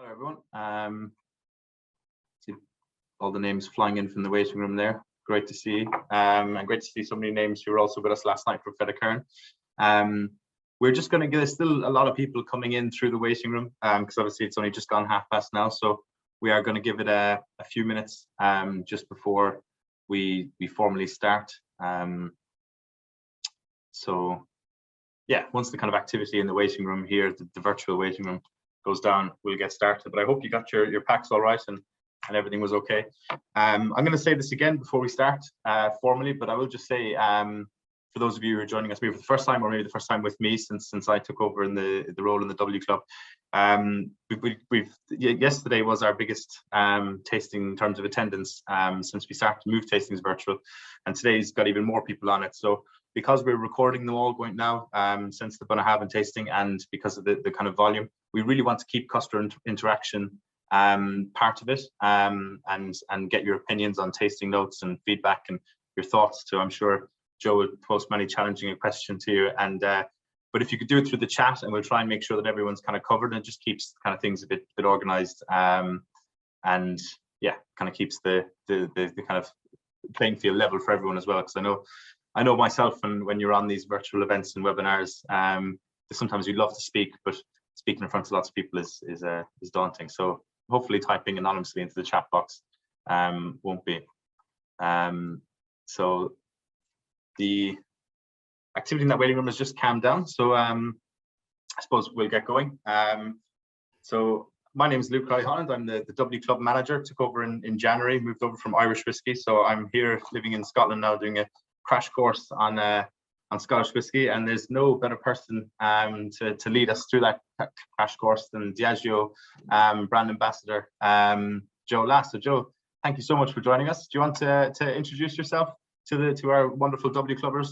Hello, everyone. See all the names flying in from the waiting room there. Great to see, and great to see so many names who were also with us last night for Fedakern. We're just going to get still a lot of people coming in through the waiting room because obviously it's only just gone past now. So we are going to give it a few minutes just before we formally start. So yeah, once the kind of activity in the waiting room here, the virtual waiting room goes down, we'll get started. But I hope you got your packs all right and everything was okay. I'm going to say this again before we start formally, but I will just say for those of you who are joining us maybe for the first time, or maybe the first time with me since I took over in the role in the W Club, yesterday was our biggest tasting in terms of attendance since we started to move tastings virtual, and today's got even more people on it. So because we're recording them all going now, since the Bunnahabhain tasting, and because of the kind of volume, we really want to keep customer interaction part of it, and get your opinions on tasting notes and feedback and your thoughts too. I'm sure Joe would post many challenging questions to you, and but if you could do it through the chat, and we'll try and make sure that everyone's kind of covered, and it just keeps kind of things a bit organized, and yeah, kind of keeps the kind of playing field level for everyone as well. Because I know myself, and when you're on these virtual events and webinars, sometimes you love to speak, but speaking in front of lots of people is daunting. So hopefully typing anonymously into the chat box won't be. So the activity in that waiting room has just calmed down. So I suppose we'll get going. So my name is Luke Holland. I'm the W Club manager. Took over in January, moved over from Irish whiskey. So I'm here living in Scotland now, doing a crash course on Scottish whiskey, and there's no better person to lead us through that crash course than Diageo brand ambassador Joe Lass. So Joe, thank you so much for joining us. Do you want to introduce yourself to our wonderful W Clubbers?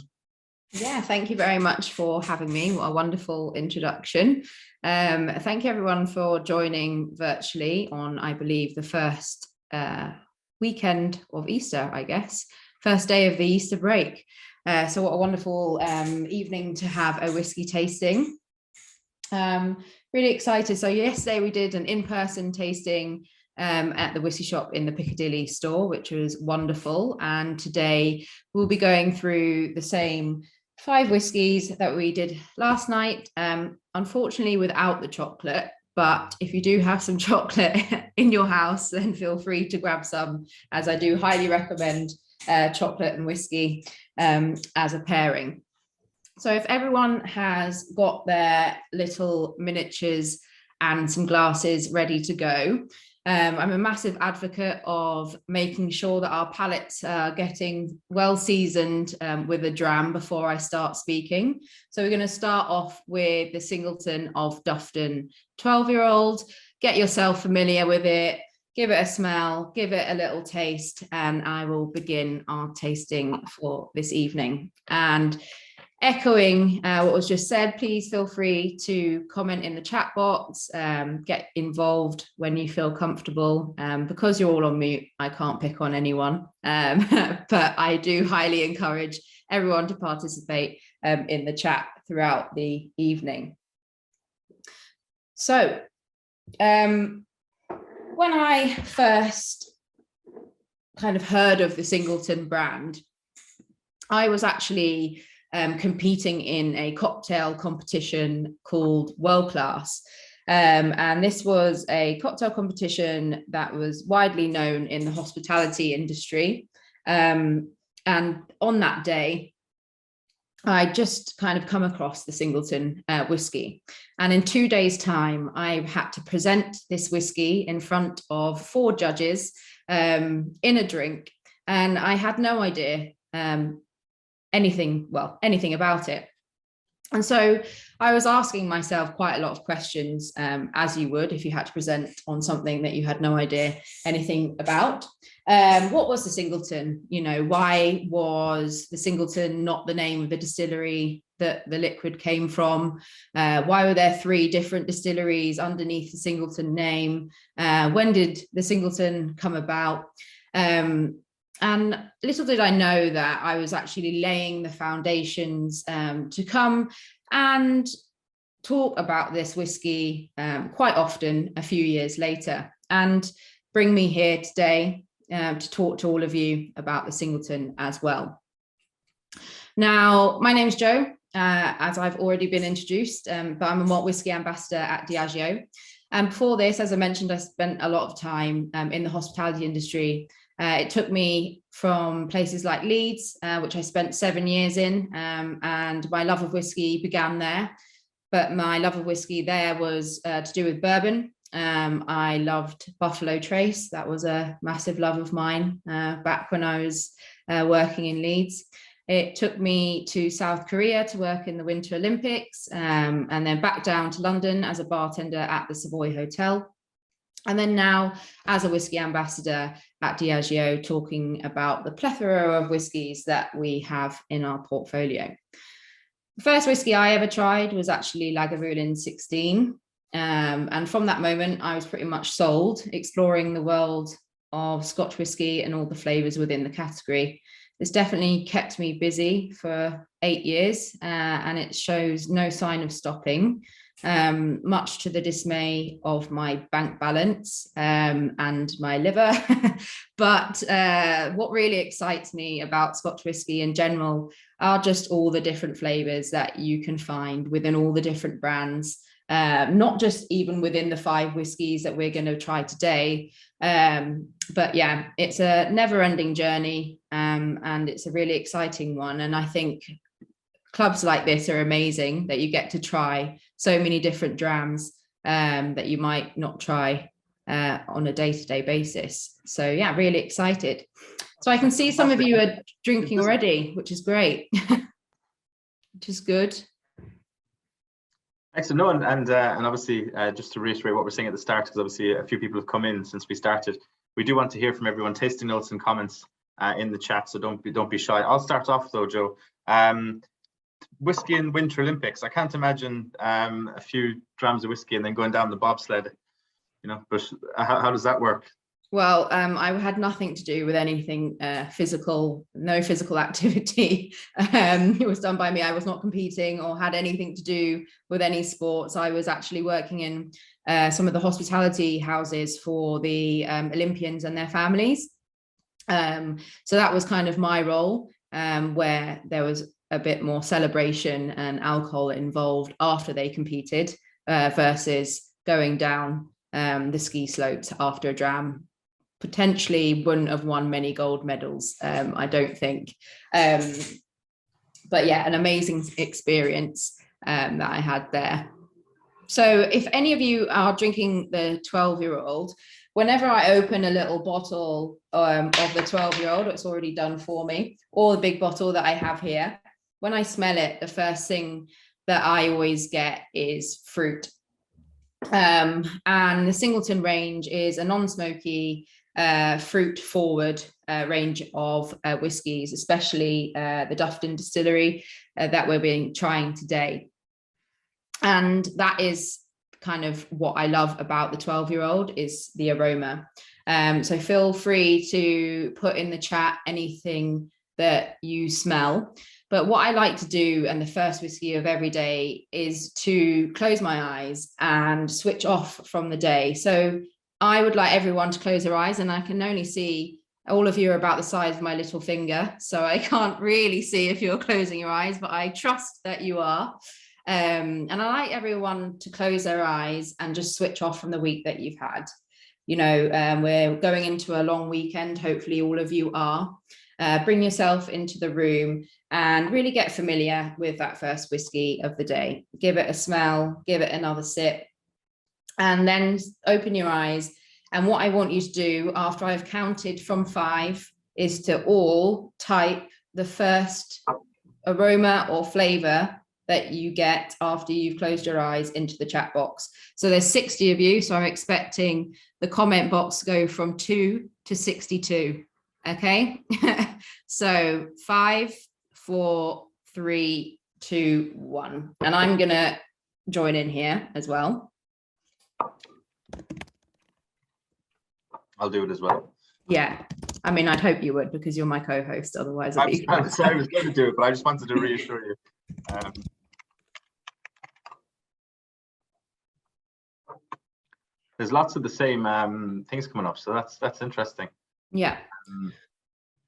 Yeah, thank you very much for having me. What a wonderful introduction. Thank you everyone for joining virtually on, I believe, the first weekend of Easter, I guess. First day of the Easter break. So what a wonderful evening to have a whiskey tasting. Really excited. So yesterday we did an in-person tasting at the whiskey shop in the Piccadilly store, which was wonderful. And today we'll be going through the same 5 whiskies that we did last night, unfortunately without the chocolate. But if you do have some chocolate in your house, then feel free to grab some, as I do highly recommend chocolate and whiskey as a pairing. So if everyone has got their little miniatures and some glasses ready to go, I'm a massive advocate of making sure that our palates are getting well seasoned with a dram before I start speaking. So we're going to start off with the Singleton of Dufftown 12-year-old. Get yourself familiar with it. Give it a smell, give it a little taste, and I will begin our tasting for this evening. And echoing what was just said, please feel free to comment in the chat box, get involved when you feel comfortable. Because you're all on mute, I can't pick on anyone, but I do highly encourage everyone to participate in the chat throughout the evening. So, when I first kind of heard of the Singleton brand, I was actually competing in a cocktail competition called World Class. And this was a cocktail competition that was widely known in the hospitality industry. And on that day, I just kind of come across the Singleton whiskey. And in 2 days' time, I had to present this whiskey in front of 4 judges in a drink. And I had no idea anything about it. And so I was asking myself quite a lot of questions, as you would if you had to present on something that you had no idea anything about. What was the Singleton? You know, why was the Singleton not the name of the distillery that the liquid came from? Why were there 3 different distilleries underneath the Singleton name? When did the Singleton come about? And little did I know that I was actually laying the foundations to come and talk about this whiskey quite often a few years later, and bring me here today to talk to all of you about the Singleton as well. Now, my name's Jo, as I've already been introduced, but I'm a malt whiskey ambassador at Diageo. And before this, as I mentioned, I spent a lot of time in the hospitality industry. It took me from places like Leeds, which I spent 7 years in, and my love of whiskey began there. But my love of whiskey there was to do with bourbon. I loved Buffalo Trace. That was a massive love of mine back when I was working in Leeds. It took me to South Korea to work in the Winter Olympics, and then back down to London as a bartender at the Savoy Hotel. And then now as a whiskey ambassador at Diageo, talking about the plethora of whiskies that we have in our portfolio. The first whiskey I ever tried was actually Lagavulin 16. And from that moment, I was pretty much sold, exploring the world of Scotch whiskey and all the flavors within the category. It's definitely kept me busy for 8 years, and it shows no sign of stopping, much to the dismay of my bank balance and my liver. But what really excites me about Scotch whiskey in general are just all the different flavors that you can find within all the different brands. Not just even within the 5 whiskies that we're going to try today. But yeah, it's a never-ending journey, and it's a really exciting one. And I think clubs like this are amazing, that you get to try so many different drams that you might not try on a day-to-day basis. So yeah, really excited. So I can see some of you are drinking already, which is great, which is good. Excellent. No, and obviously, just to reiterate what we're saying at the start, because obviously a few people have come in since we started. We do want to hear from everyone. Tasting notes and comments in the chat, so don't be shy. I'll start off though, Jo. Whiskey and Winter Olympics. I can't imagine a few drams of whiskey and then going down the bobsled. But how does that work? Well, I had nothing to do with anything physical, no physical activity. It was done by me. I was not competing or had anything to do with any sports. I was actually working in some of the hospitality houses for the Olympians and their families. So that was kind of my role, where there was a bit more celebration and alcohol involved after they competed versus going down the ski slopes after a dram. Potentially wouldn't have won many gold medals, I don't think. But yeah, an amazing experience that I had there. So if any of you are drinking the 12-year-old, whenever I open a little bottle of the 12-year-old, it's already done for me, or the big bottle that I have here, when I smell it, the first thing that I always get is fruit. And the Singleton range is a non-smoky, fruit forward range of whiskies, especially the Dufftown distillery that we're trying today. And that is kind of what I love about the 12-year-old is the aroma. So feel free to put in the chat anything that you smell. But what I like to do, and the first whiskey of every day, is to close my eyes and switch off from the day. So I would like everyone to close their eyes, and I can only see all of you are about the size of my little finger. So I can't really see if you're closing your eyes, but I trust that you are. And I like everyone to close their eyes and just switch off from the week that you've had. We're going into a long weekend. Hopefully all of you are. Bring yourself into the room and really get familiar with that first whiskey of the day. Give it a smell, give it another sip, and then open your eyes. And what I want you to do after I've counted from 5 is to all type the first aroma or flavor that you get after you've closed your eyes into the chat box. So there's 60 of you, so I'm expecting the comment box to go from 2 to 62. Okay. So 5, 4, 3, 2, 1. And I'm gonna join in here as well. I'll do it as well. Yeah, I mean, I'd hope you would, because you're my co-host. Otherwise, I was going to do it, but I just wanted to reassure you. there's lots of the same things coming up, so that's interesting. Yeah.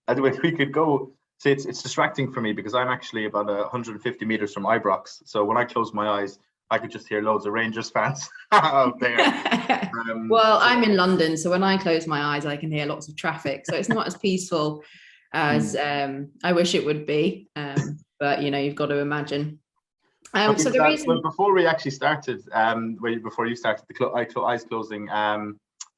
Anyway, we could go. See, it's distracting for me because I'm actually about 150 meters from Ibrox. So when I close my eyes, I could just hear loads of Rangers fans out there. Well, I'm in London, so when I close my eyes, I can hear lots of traffic. So it's not as peaceful as I wish it would be. But you've got to imagine. So the reason, well, before we actually started, before you started the eyes closing,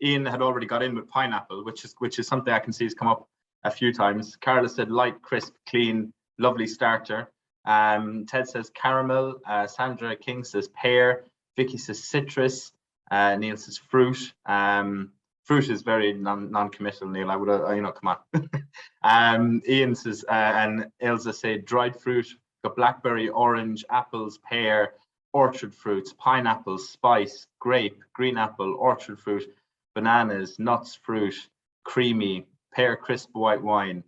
Ian had already got in with pineapple, which is something I can see has come up a few times. Carla said light, crisp, clean, lovely starter. Ted says caramel. Sandra King says pear. Vicky says citrus. Neil says fruit. Fruit is very non-committal, Neil. I would, come on. Ian says, and Elsa said dried fruit. Got blackberry, orange, apples, pear, orchard fruits, pineapple, spice, grape, green apple, orchard fruit, bananas, nuts, fruit, creamy, pear, crisp, white wine,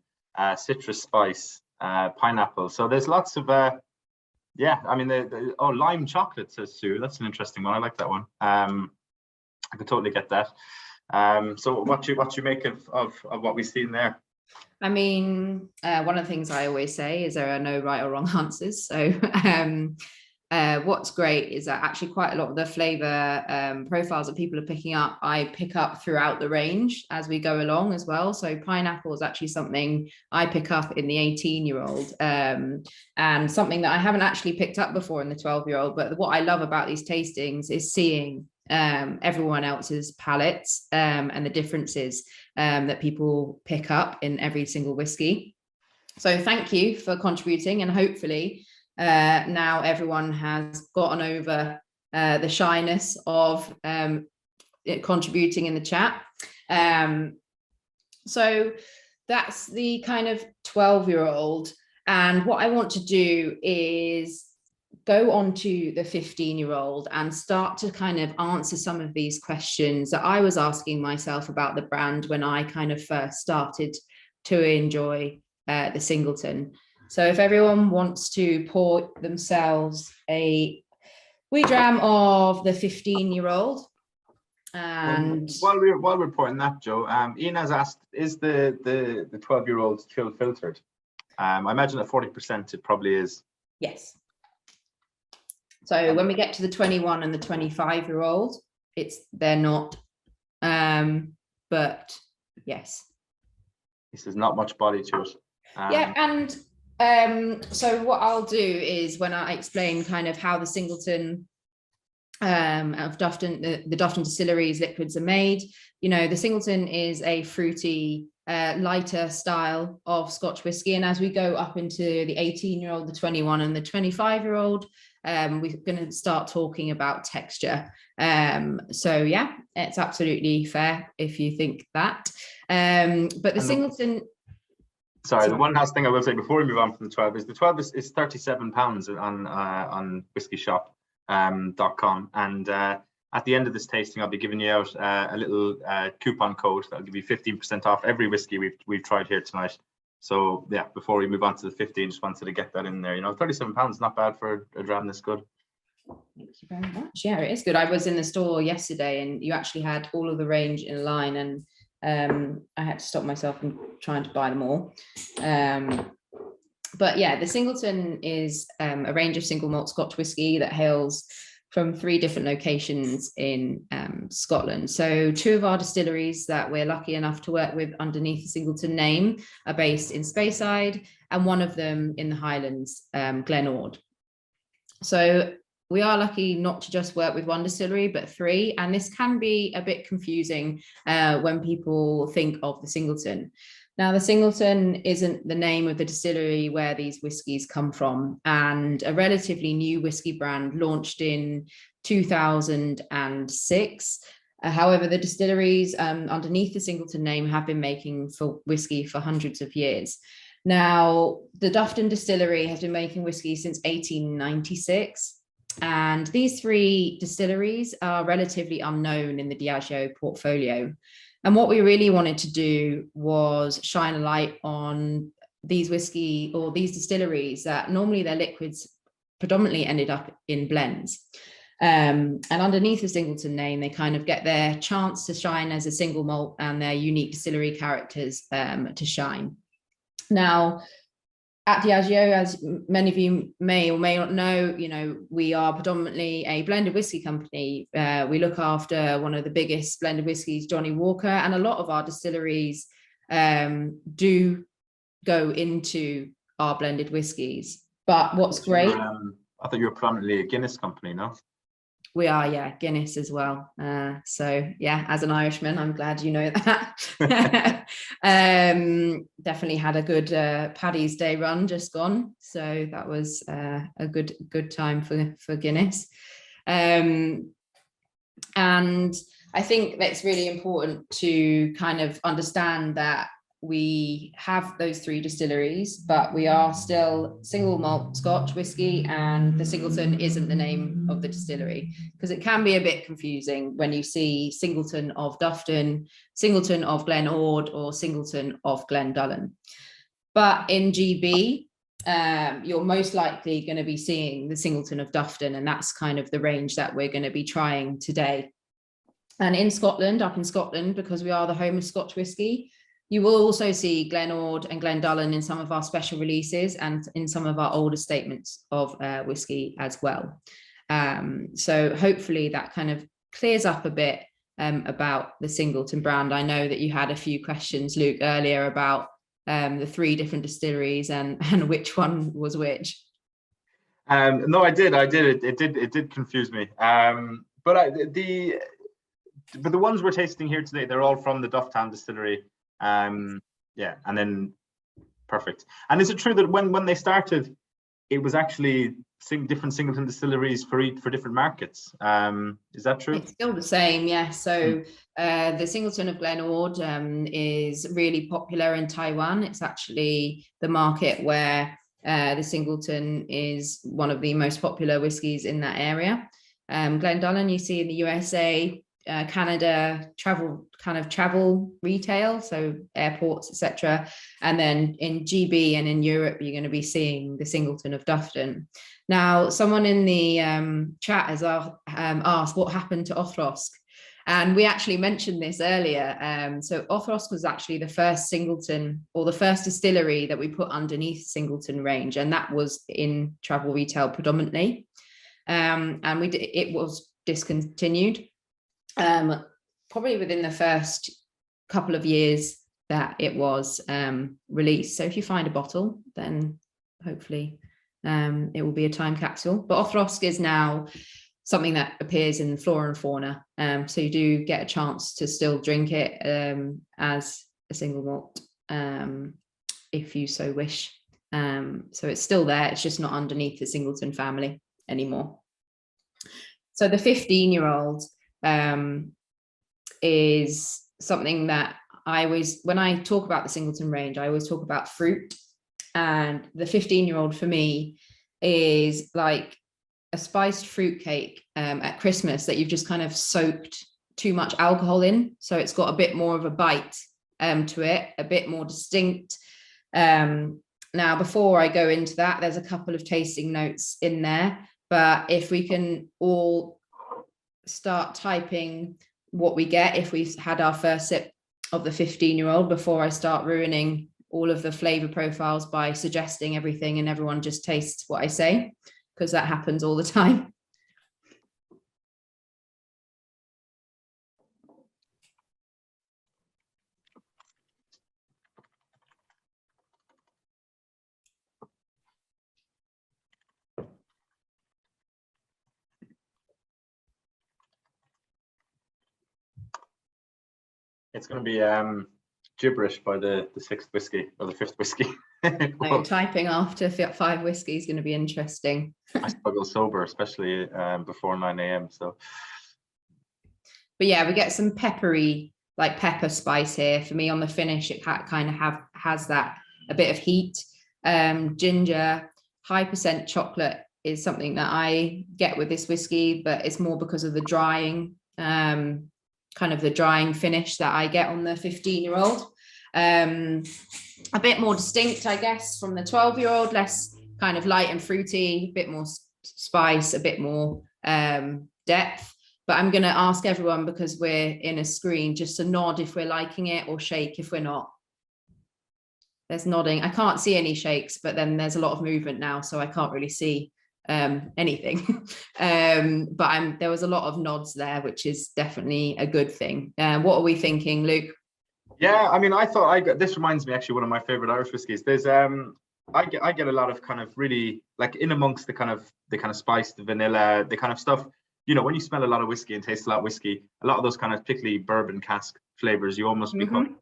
citrus, spice, pineapple. So there's lots of lime chocolate, says Sue. That's an interesting one. I like that one. I could totally get that. So what you make of what we've seen there? I mean, one of the things I always say is there are no right or wrong answers. So what's great is that actually quite a lot of the flavor profiles that people are picking up, I pick up throughout the range as we go along as well. So pineapple is actually something I pick up in the 18-year-old and something that I haven't actually picked up before in the 12-year-old. But what I love about these tastings is seeing everyone else's palates and the differences that people pick up in every single whiskey. So thank you for contributing, and hopefully now everyone has gotten over the shyness of contributing in the chat. So that's the kind of 12-year-old, and what I want to do is go on to the 15-year-old and start to kind of answer some of these questions that I was asking myself about the brand when I kind of first started to enjoy the Singleton. So if everyone wants to pour themselves a wee dram of the 15-year-old. And while we're pouring that, Joe, Ian has asked, is the 12-year-old chill filtered? I imagine at 40% it probably is. Yes. So when we get to the 21 and the 25-year-old, they're not, but yes. He says not much body to it. Yeah, and so what I'll do is when I explain kind of how the Singleton of Dufftown, the Dufftown Distillery's liquids are made, the Singleton is a fruity, lighter style of Scotch whisky. And as we go up into the 18-year-old, the 21 and the 25-year-old, we're going to start talking about texture. So yeah, it's absolutely fair if you think that. But the Singleton. Sorry, the one last thing I will say before we move on from the 12 is the 12 is £37 on whiskyshop.com, and at the end of this tasting, I'll be giving you out a little coupon code that'll give you 15% off every whiskey we've tried here tonight. So yeah, before we move on to the 15, just wanted to get that in there. £37 is not bad for a dram this good. Thank you very much. Yeah, it is good. I was in the store yesterday and you actually had all of the range in line, and I had to stop myself from trying to buy them all. But yeah, the Singleton is a range of single malt Scotch whisky that hails from 3 different locations in Scotland. So 2 of our distilleries that we're lucky enough to work with underneath the Singleton name are based in Speyside, and one of them in the Highlands, Glenord. So we are lucky not to just work with one distillery, but 3. And this can be a bit confusing when people think of the Singleton. Now, the Singleton isn't the name of the distillery where these whiskies come from, and a relatively new whiskey brand launched in 2006. However, the distilleries underneath the Singleton name have been making whiskey for hundreds of years. Now, the Dufftown Distillery has been making whiskey since 1896. And these 3 distilleries are relatively unknown in the Diageo portfolio. And what we really wanted to do was shine a light on these whiskey or these distilleries that normally their liquids predominantly ended up in blends. And underneath the Singleton name, they kind of get their chance to shine as a single malt and their unique distillery characters to shine. Now, at Diageo, as many of you may or may not know, we are predominantly a blended whiskey company. We look after one of the biggest blended whiskies, Johnnie Walker, and a lot of our distilleries do go into our blended whiskies. But what's great... I thought you were predominantly a Guinness company, no? We are, yeah, Guinness as well. So yeah, as an Irishman, I'm glad you know that. Definitely had a good Paddy's Day run just gone. So that was a good time for Guinness. And I think that's really important to kind of understand that we have those 3 distilleries, but we are still single malt Scotch whiskey, and the Singleton isn't the name of the distillery, because it can be a bit confusing when you see Singleton of Dufftown, Singleton of Glen Ord, or Singleton of Glendullan. But in GB, you're most likely going to be seeing the Singleton of Dufftown, and that's kind of the range that we're going to be trying today. And in Scotland, up in Scotland, because we are the home of Scotch whiskey, you will also see Glen Ord and Glendullan in some of our special releases and in some of our older statements of whiskey as well. So hopefully that kind of clears up a bit about the Singleton brand. I know that you had a few questions, Luke, earlier about the 3 different distilleries and which one was which. No, I did. It did confuse me. But the ones we're tasting here today, they're all from the Dufftown distillery. Yeah, and then perfect. And is it true that when they started, it was actually different Singleton distilleries for different markets? Is that true? It's still the same, yeah. So the Singleton of Glen Ord is really popular in Taiwan. It's actually the market where the Singleton is one of the most popular whiskies in that area. Glendullan you see in the USA, Canada, travel retail, so airports, etc. And then in GB and in Europe, you're going to be seeing the Singleton of Dufftown. Now, someone in the chat has asked what happened to Othrosk. And we actually mentioned this earlier. So Othrosk was actually the first Singleton, or the first distillery that we put underneath Singleton range, and that was in travel retail predominantly. And it was discontinued. Probably within the first couple of years that it was released. So if you find a bottle, then hopefully it will be a time capsule. But Othrosk is now something that appears in Flora and Fauna. So you do get a chance to still drink it as a single malt if you so wish. So it's still there. It's just not underneath the Singleton family anymore. So the 15-year-old is something that I always, when I talk about the Singleton range, I always talk about fruit. And the 15-year-old for me is like a spiced fruit cake at Christmas that you've just kind of soaked too much alcohol in. So it's got a bit more of a bite to it, a bit more distinct. Now, before I go into that, there's a couple of tasting notes in there. But if we can all start typing what we get if we've had our first sip of the 15-year-old before I start ruining all of the flavor profiles by suggesting everything and everyone just tastes what I say, because that happens all the time. It's going to be gibberish by the 6th whiskey or the 5th whiskey. Well, typing after 5 whiskey is going to be interesting. I struggle sober, especially before 9 a.m. So, but yeah, we get some peppery, like pepper spice here. For me, on the finish, it kind of has that a bit of heat. Ginger, high % chocolate is something that I get with this whiskey, but it's more because of the drying. Kind of the drying finish that I get on the 15-year-old. A bit more distinct, I guess, from the 12-year-old, less kind of light and fruity, a bit more spice, a bit more depth. But I'm going to ask everyone, because we're in a screen, just to nod if we're liking it, or shake if we're not. There's nodding. I can't see any shakes, but then there's a lot of movement now, so I can't really see anything. But there was a lot of nods there, which is definitely a good thing. What are we thinking, Luke? Yeah, I mean, this reminds me actually one of my favorite Irish whiskies. There's I get a lot of kind of really, like, in amongst the kind of spice, the vanilla, the kind of stuff. You know, when you smell a lot of whiskey and taste a lot of whiskey, a lot of those kind of particularly bourbon cask flavors, you almost become,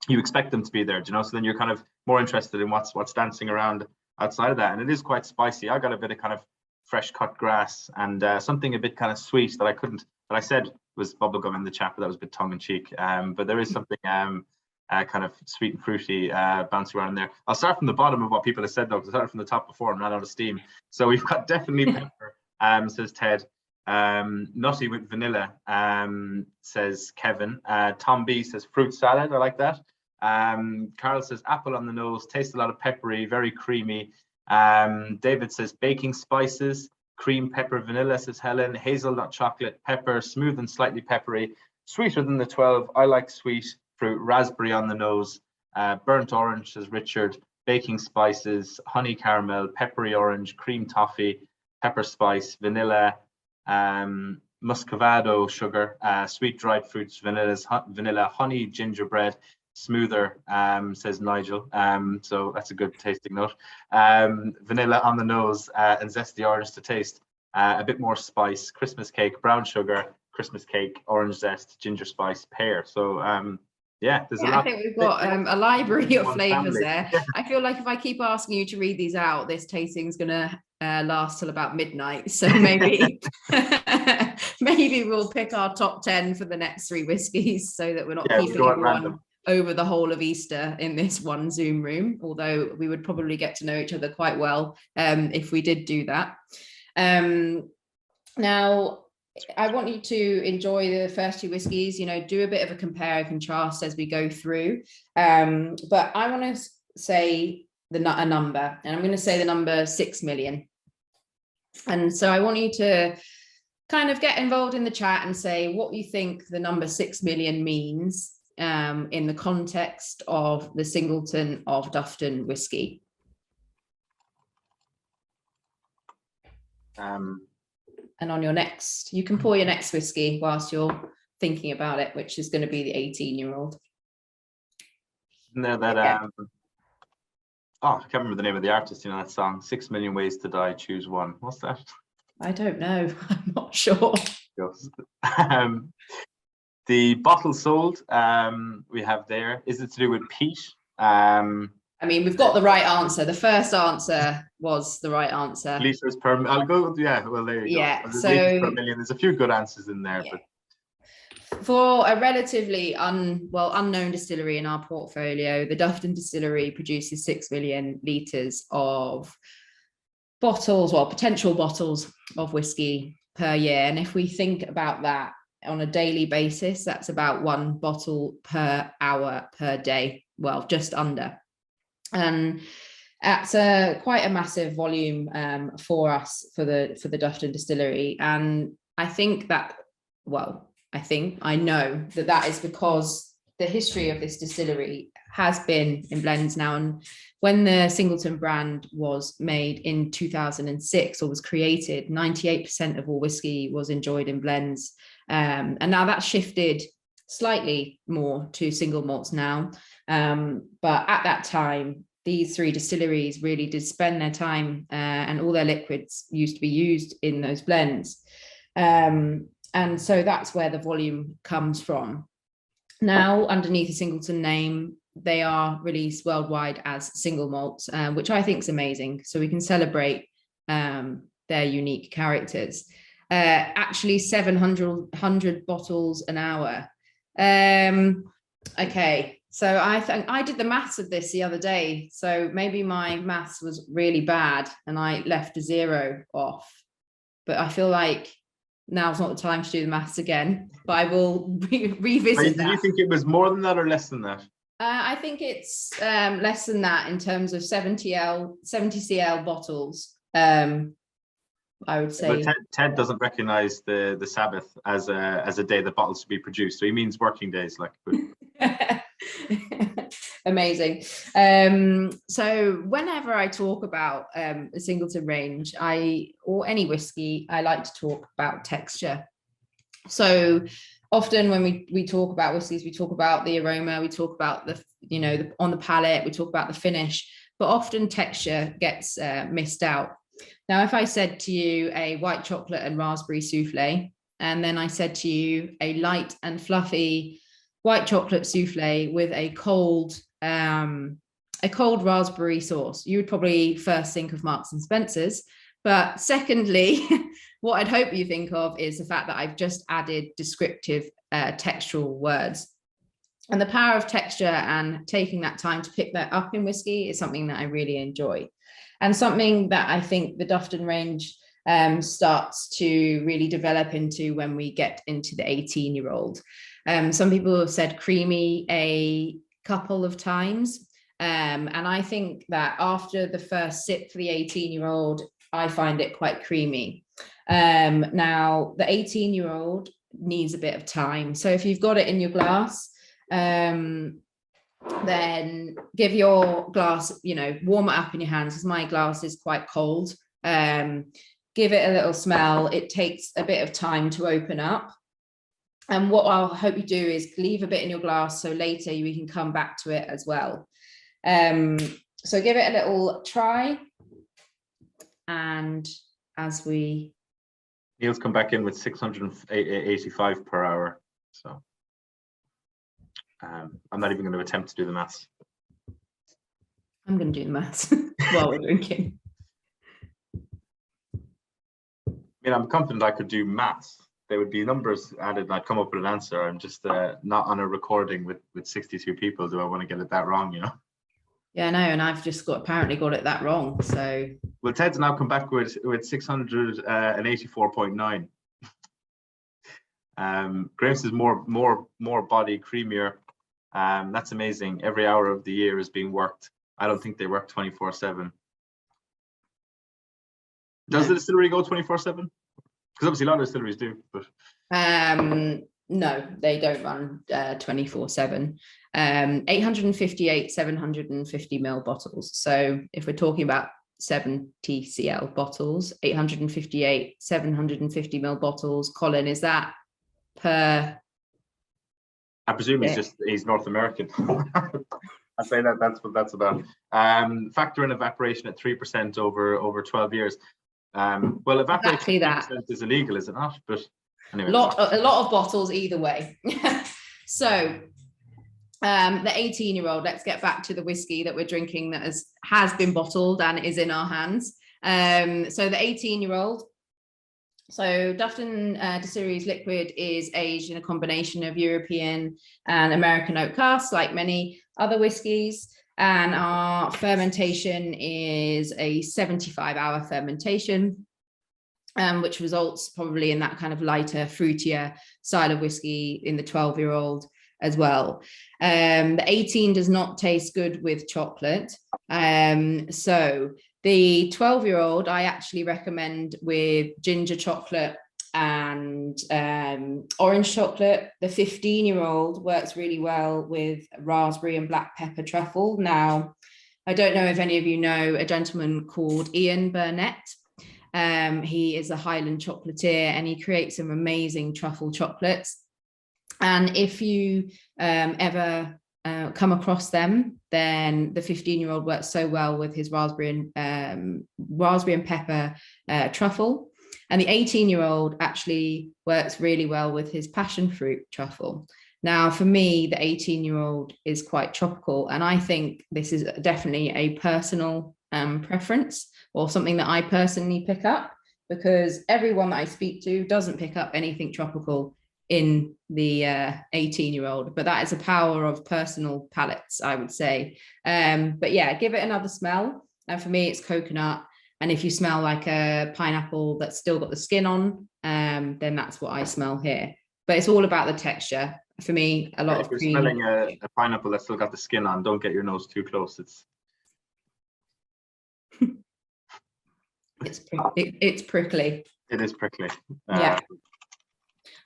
you expect them to be there, you know. So then you're kind of more interested in what's dancing around outside of that, and it is quite spicy. I got a bit of kind of fresh cut grass and something a bit kind of sweet that I said was bubblegum in the chat, but that was a bit tongue in cheek. But there is something kind of sweet and fruity bouncing around in there. I'll start from the bottom of what people have said though, because I started from the top before. I'm not out of steam. So we've got definitely pepper, says Ted. Nutty with vanilla, says Kevin. Tom B says fruit salad. I like that. Carl says apple on the nose, tastes a lot of peppery, very creamy. David says baking spices, cream, pepper, vanilla, says Helen. Hazelnut chocolate, pepper, smooth and slightly peppery, sweeter than the 12. I like sweet fruit. Raspberry on the nose, burnt orange, says Richard. Baking spices, honey caramel, peppery orange, cream toffee, pepper spice, vanilla, muscovado sugar, sweet dried fruits, vanilla, honey, gingerbread, smoother, says Nigel. So that's a good tasting note. Vanilla on the nose, and zesty orange to taste. A bit more spice, Christmas cake, brown sugar, Christmas cake, orange zest, ginger spice, pear. So yeah, there's a lot. I think we've got a library of flavors there. Yeah. I feel like if I keep asking you to read these out, this tasting is going to last till about midnight. So maybe maybe we'll pick our top 10 for the next 3 whiskies, so that we're not keeping everyone over the whole of Easter in this one Zoom room, although we would probably get to know each other quite well if we did do that. Now, I want you to enjoy the first 2 whiskies, you know, do a bit of a compare and contrast as we go through. But I want to say a number, and I'm going to say the number 6 million. And so I want you to kind of get involved in the chat and say what you think the number 6 million means in the context of the Singleton of Dufftown whiskey. And on your next, you can pour your next whiskey whilst you're thinking about it, which is going to be the 18-year-old. No, that I can't remember the name of the artist, you know, that song, 6 Million Ways to Die, Choose One. What's that? I don't know. I'm not sure. The bottle sold we have there, is it to do with peat? I mean, we've got the right answer. The first answer was the right answer. Liters per, I'll go, yeah, well, there you go. Yeah, so liters per million. There's a few good answers in there. Yeah. But for a relatively unknown distillery in our portfolio, the Dufftown distillery produces 6 million litres of bottles, well, potential bottles of whiskey per year. And if we think about that on a daily basis, that's about 1 bottle per hour per day. Well, just under. And that's quite a massive volume for us, for the Dufftown distillery. And I think that, I know that is because the history of this distillery has been in blends now. And when the Singleton brand was made in 2006, or was created, 98% of all whiskey was enjoyed in blends. And now that's shifted slightly more to single malts now. But at that time, these 3 distilleries really did spend their time and all their liquids used to be used in those blends. And so that's where the volume comes from. Now, underneath the Singleton name, they are released worldwide as single malts, which I think is amazing. So we can celebrate their unique characters. Actually, 700 bottles an hour. Okay, so I did the maths of this the other day. So maybe my maths was really bad and I left a 0 off. But I feel like now's not the time to do the maths again, but I will revisit that. Do you think it was more than that or less than that? I think it's less than that in terms of 70 cl bottles. I would say. But Ted doesn't recognize the Sabbath as a day that bottles to be produced, so he means working days, like. Amazing. So whenever I talk about the Singleton range, or any whiskey, I like to talk about texture. So often when we talk about whiskies, we talk about the aroma, we talk about on the palate, we talk about the finish, but often texture gets missed out. Now, if I said to you a white chocolate and raspberry souffle, and then I said to you a light and fluffy white chocolate souffle with a cold raspberry sauce, you would probably first think of Marks and Spencer's. But secondly, what I'd hope you think of is the fact that I've just added descriptive textural words. And the power of texture and taking that time to pick that up in whiskey is something that I really enjoy. And something that I think the Dufftown range starts to really develop into when we get into the 18-year-old. Some people have said creamy a couple of times. And I think that after the first sip for the 18-year-old, I find it quite creamy. Now, the 18-year-old needs a bit of time. So if you've got it in your glass, then give your glass, warm it up in your hands, because my glass is quite cold. Give it a little smell. It takes a bit of time to open up. And what I'll hope you do is leave a bit in your glass so later we can come back to it as well. So give it a little try. And as Neil's come back in with 685 per hour. So I'm not even going to attempt to do the maths. I'm going to do the maths while we're drinking. I mean, I'm confident I could do maths. There would be numbers added and I'd come up with an answer. I'm just not on a recording with 62 people. Do I want to get it that wrong, Yeah, I know, and I've just apparently got it that wrong. So well, Ted's now come back with 684.9. Graham's is more body, creamier. That's amazing. Every hour of the year is being worked. I don't think they work 24/7. Does the distillery go 24/7? Because obviously a lot of distilleries do, but no, they don't run 24/7. 858 750 ml bottles. So if we're talking about 70 cl bottles, 858 750 ml bottles. Colin, is that per? I presume he's North American. I say that's what that's about. Factor in evaporation at 3% over 12 years. Well, evaporation exactly is illegal, is it not? But anyway, a lot of bottles either way. So the 18-year-old, let's get back to the whiskey that we're drinking that has been bottled and is in our hands. So the 18-year-old. So Dufftown Distillery's liquid is aged in a combination of European and American oak casks, like many other whiskies. And our fermentation is a 75-hour fermentation, which results probably in that kind of lighter, fruitier style of whiskey in the 12-year-old as well. The 18 does not taste good with chocolate. So the 12-year-old, I actually recommend with ginger chocolate and orange chocolate. The 15-year-old works really well with raspberry and black pepper truffle. Now, I don't know if any of you know a gentleman called Ian Burnett. He is a Highland chocolatier and he creates some amazing truffle chocolates. And if you ever come across them, then the 15-year-old works so well with his raspberry and pepper truffle. And the 18-year-old actually works really well with his passion fruit truffle. Now, for me, the 18-year-old is quite tropical. And I think this is definitely a personal preference, or something that I personally pick up, because everyone that I speak to doesn't pick up anything tropical in the 18-year-old, but that is a power of personal palates, I would say. But yeah, give it another smell. And for me, it's coconut. And if you smell like a pineapple that's still got the skin on, then that's what I smell here. But it's all about the texture. For me, a lot of cream. If you're smelling a pineapple that's still got the skin on, don't get your nose too close. It's prickly. It is prickly. Yeah.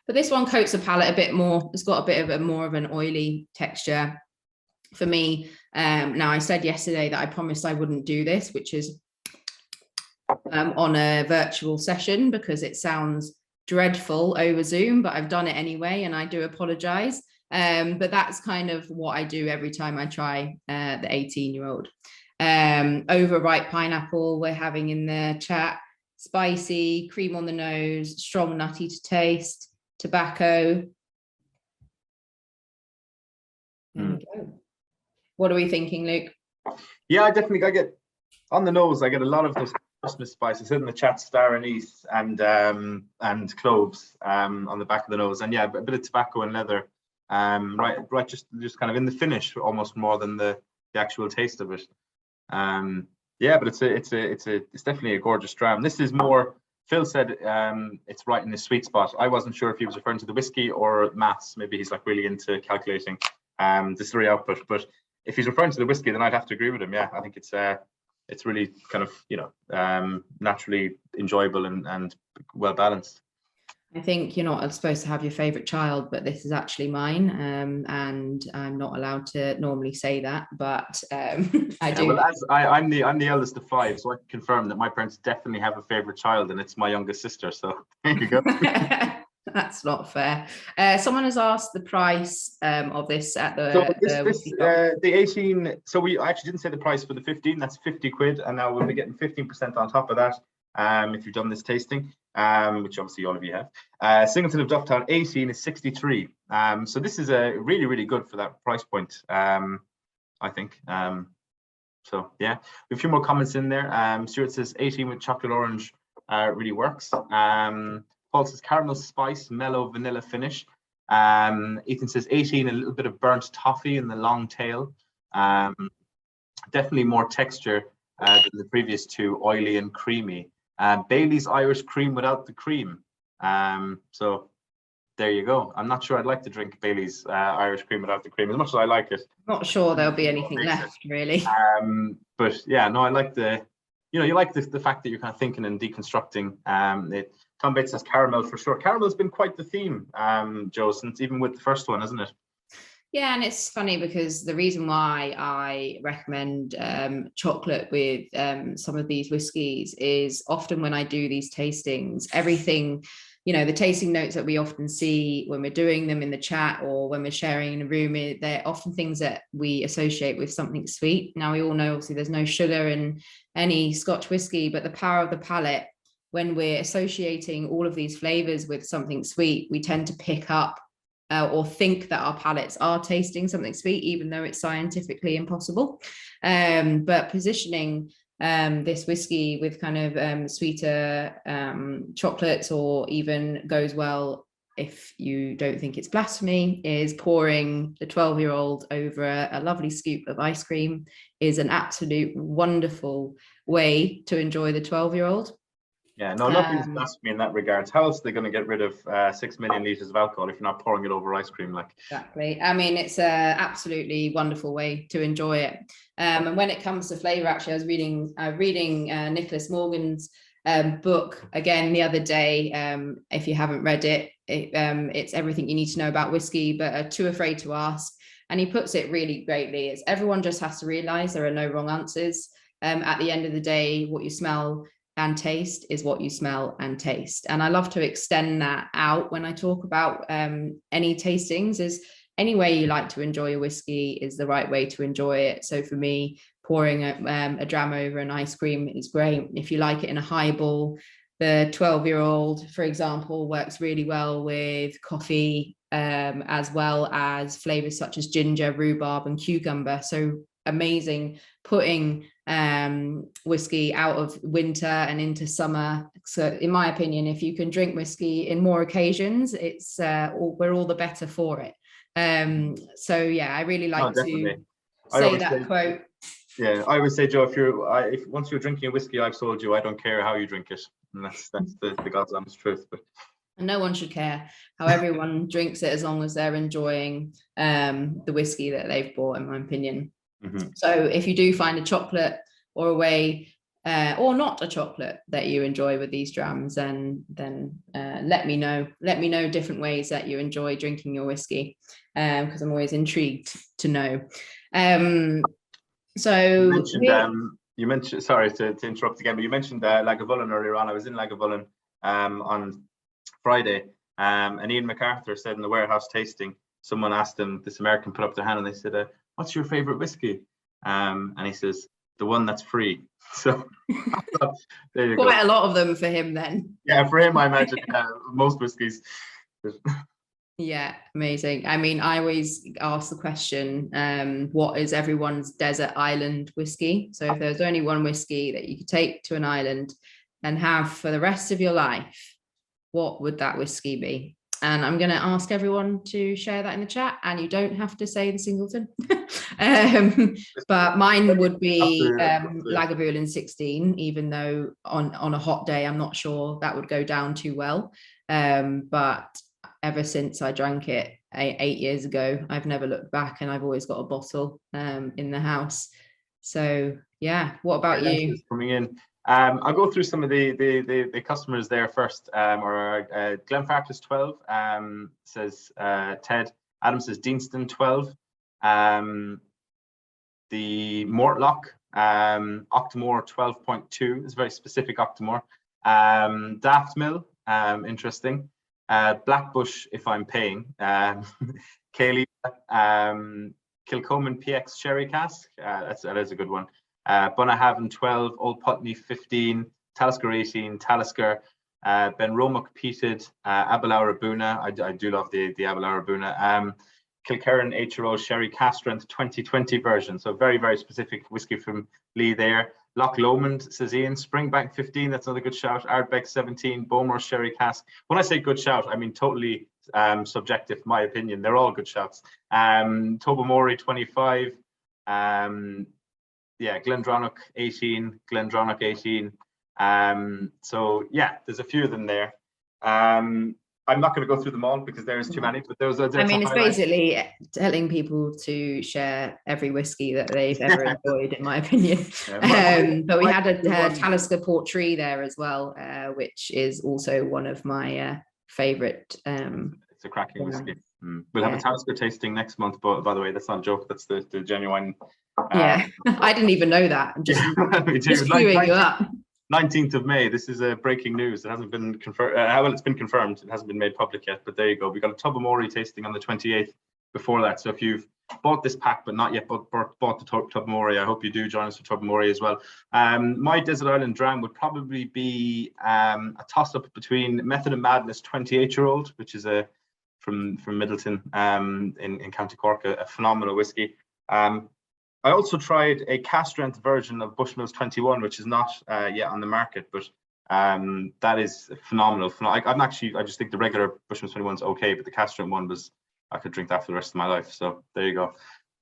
But this one coats the palate a bit more. It's got a bit of a more of an oily texture for me. Now, I said yesterday that I promised I wouldn't do this, which is on a virtual session, because it sounds dreadful over Zoom, but I've done it anyway, and I do apologize. But that's kind of what I do every time I try the 18-year-old. Overripe pineapple we're having in the chat. Spicy, cream on the nose, strong nutty to taste, tobacco. There we go. What are we thinking, Luke? Yeah, I get on the nose. I get a lot of those Christmas spices. In the chat, star anise and cloves on the back of the nose, and yeah, a bit of tobacco and leather. Right, just kind of in the finish, almost more than the actual taste of it. Yeah, but it's definitely a gorgeous dram. This is more. Phil said it's right in the sweet spot. I wasn't sure if he was referring to the whiskey or maths. Maybe he's like really into calculating distillery output. But if he's referring to the whiskey, then I'd have to agree with him. Yeah, I think it's really kind of naturally enjoyable and well balanced. I think you're not supposed to have your favorite child, but this is actually mine, and I'm not allowed to normally say that, but I do. Well, I'm the eldest of 5, so I can confirm that my parents definitely have a favorite child, and it's my youngest sister. So there you go. That's not fair. Someone has asked the price of this at the. So the 18. So I actually didn't say the price for the 15. That's 50 quid, and now we'll be getting 15% on top of that. If you've done this tasting, which obviously all of you have. Singleton of Dufftown 18 is 63. So this is a really, really good for that price point, I think. So yeah, we have a few more comments in there. Stuart says 18 with chocolate orange really works. Paul says caramel spice, mellow vanilla finish. Ethan says 18, a little bit of burnt toffee in the long tail. Definitely more texture than the previous two, oily and creamy. Bailey's Irish cream without the cream. So there you go. I'm not sure I'd like to drink Bailey's Irish cream without the cream, as much as I like it. Not sure there'll be anything left, really. But yeah, no, I like you like the fact that you're kind of thinking and deconstructing. Tom Bates says caramel for sure. Caramel's been quite the theme, Joe, since even with the first one, isn't it? Yeah, and it's funny because the reason why I recommend chocolate with some of these whiskies is often when I do these tastings, everything, the tasting notes that we often see when we're doing them in the chat or when we're sharing in a room, they're often things that we associate with something sweet. Now, we all know, obviously, there's no sugar in any Scotch whiskey, but the power of the palate, when we're associating all of these flavors with something sweet, we tend to pick up or think that our palates are tasting something sweet, even though it's scientifically impossible. But positioning this whiskey with kind of sweeter chocolates, or even goes well if you don't think it's blasphemy, is pouring the 12-year-old over a lovely scoop of ice cream is an absolute wonderful way to enjoy the 12-year-old. Yeah, no, nothing's blasphemy in that regard. How else are they going to get rid of 6 million litres of alcohol if you're not pouring it over ice cream? Exactly. I mean, it's a absolutely wonderful way to enjoy it. And when it comes to flavour, actually, I was reading Nicholas Morgan's book again the other day. If you haven't read it, it's Everything You Need to Know About Whiskey, but Too Afraid to Ask. And he puts it really greatly. It's everyone just has to realise there are no wrong answers. At the end of the day, what you smell and taste is what you smell and taste. And I love to extend that out when I talk about any tastings, is any way you like to enjoy a whiskey is the right way to enjoy it. So for me, pouring a dram over an ice cream is great. If you like it in a highball, the 12-year-old, for example, works really well with coffee, as well as flavors such as ginger, rhubarb, and cucumber. So amazing, putting whiskey out of winter and into summer. So in my opinion, if you can drink whiskey in more occasions, it's we're all the better for it. So yeah, I really like to say that quote. Yeah, I would say, Joe, if once you're drinking a whiskey, I've sold you. I don't care how you drink it, and that's the God's honest truth. But no one should care how everyone drinks it, as long as they're enjoying the whiskey that they've bought, in my opinion. Mm-hmm. So if you do find a chocolate or a way or not a chocolate that you enjoy with these drams, then let me know. Let me know different ways that you enjoy drinking your whiskey, because I'm always intrigued to know. So you mentioned, sorry to interrupt again, but you mentioned Lagavulin earlier on. I was in Lagavulin on Friday, and Ian MacArthur said in the warehouse tasting, someone asked him, this American put up their hand and they said, what's your favorite whiskey? And he says, the one that's free. So there you go. Quite a lot of them for him then. Yeah, for him, I imagine most whiskies. Yeah, amazing. I mean, I always ask the question, what is everyone's desert island whiskey? So if there's only one whiskey that you could take to an island and have for the rest of your life, what would that whiskey be? And I'm going to ask everyone to share that in the chat, and you don't have to say the Singleton. But mine would be Lagavulin 16, even though on a hot day, I'm not sure that would go down too well. But ever since I drank it 8 years ago, I've never looked back, and I've always got a bottle in the house. So yeah, what about you? Coming in. I'll go through some of the customers there first. Glenfarclas 12 says Ted. Adam says Deanston 12. The Mortlock Octomore 12.2 is a very specific Octomore. Daft Mill, interesting. Blackbush, if I'm paying. Kaylee, Kilcoman PX Sherry Cask. That is a good one. Bunnahavn 12, Old Putney 15, Talisker 18, Talisker, Benromach peated, Aberlour Buna. I do love the Aberlour Buna. Kilkerran HRO Sherry Cask Strength 2020 version. So very, very specific whiskey from Lee there. Loch Lomond, says Ian. Springbank 15, that's another good shout. Ardbeg 17, Bowmore Sherry Cask. When I say good shout, I mean totally subjective, my opinion. They're all good shouts. Tobermory 25. Yeah, Glendronach 18, Glendronach 18. So yeah, there's a few of them there. I'm not going to go through them all because there's too many, but those are. I mean, it's basically telling people to share every whiskey that they've ever enjoyed, in my opinion. But we had a Talisker Portree there as well, which is also one of my favorite. It's a cracking whiskey. We'll have a Talisker tasting next month, but by the way, that's not a joke. That's the genuine. Yeah, I didn't even know that. I'm just queuing you up. 19th of May. This is breaking news. It hasn't been confirmed. Well, it's been confirmed. It hasn't been made public yet, but there you go. We got a Tobermory tasting on the 28th before that. So if you've bought this pack but not yet bought the Tobermory, I hope you do join us for Tobermory as well. My Desert Island Dram would probably be a toss-up between Method and Madness 28-year-old, which is from Middleton in County Cork, a phenomenal whiskey. I also tried a cask strength version of Bushmills 21, which is not yet on the market, but that is phenomenal. I just think the regular Bushmills 21 is okay, but the cask strength one I could drink that for the rest of my life. So there you go.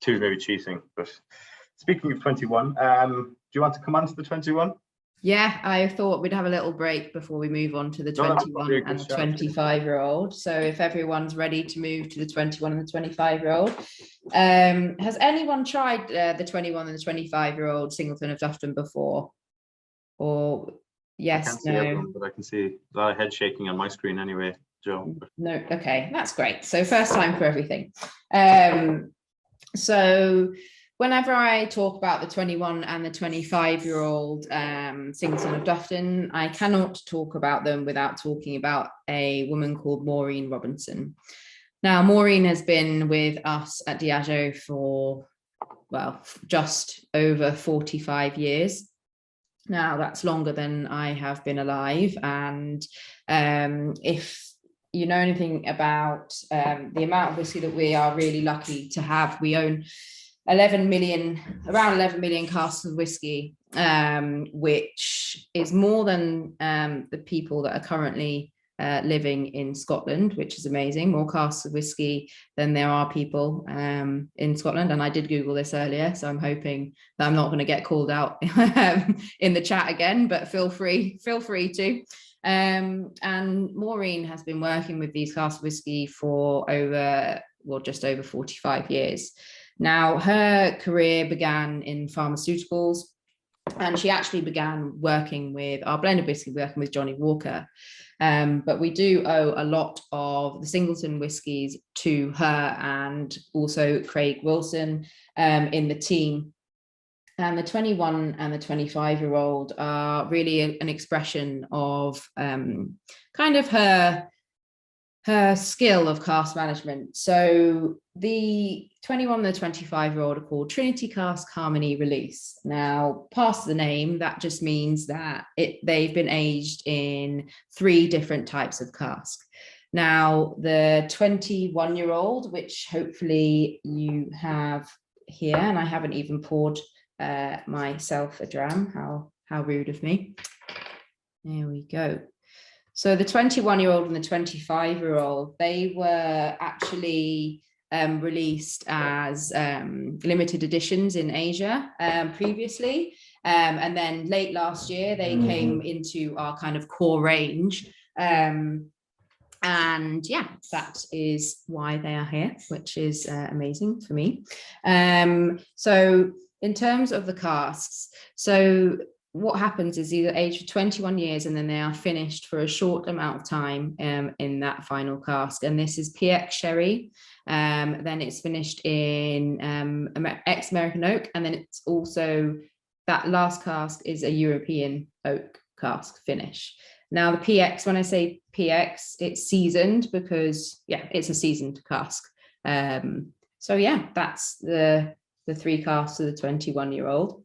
Two maybe cheating, but speaking of 21, do you want to come on to the 21? Yeah, I thought we'd have a little break before we move on to the 21 and the 25-year-old. So if everyone's ready to move to the 21 and the 25-year-old, has anyone tried the 21 and the 25-year-old Singleton of Dufftown before? Or yes, I can't see everyone, but I can see a lot of head shaking on my screen anyway, Joe. No, okay, that's great. So first time for everything. So whenever I talk about the 21 and the 25-year-old Singleton of Dufftown, I cannot talk about them without talking about a woman called Maureen Robinson. Now, Maureen has been with us at Diageo for, well, just over 45 years. Now, that's longer than I have been alive. And if you know anything about the amount of whiskey that we are really lucky to have, we own around 11 million casks of whiskey, which is more than the people that are currently living in Scotland, which is amazing. More casks of whiskey than there are people in Scotland. And I did Google this earlier, so I'm hoping that I'm not going to get called out in the chat again, but feel free to. And Maureen has been working with these casks of whiskey for just over 45 years. Now, her career began in pharmaceuticals, And she actually began working with our blended whiskey, working with Johnny Walker. But we do owe a lot of the Singleton whiskies to her, and also Craig Wilson in the team. And the 21 and the 25-year-old are really an expression of kind of her skill of cask management. So the 21 and the 25-year-old are called Trinity Cask Harmony Release. Now, past the name, that just means that they've been aged in 3 different types of cask. Now, the 21-year-old, which hopefully you have here, and I haven't even poured myself a dram, how rude of me. There we go. So the 21-year-old and the 25-year-old, they were actually released as limited editions in Asia previously. And then late last year, they came into our kind of core range. And yeah, that is why they are here, which is amazing for me. So in terms of the casks, so what happens is these are aged for 21 years and then they are finished for a short amount of time in that final cask. And this is PX sherry. Then it's finished in ex-American oak. And then it's also, that last cask is a European oak cask finish. Now the PX, when I say PX, it's seasoned because, yeah, it's a seasoned cask. So yeah, that's the 3 casks of the 21-year-old.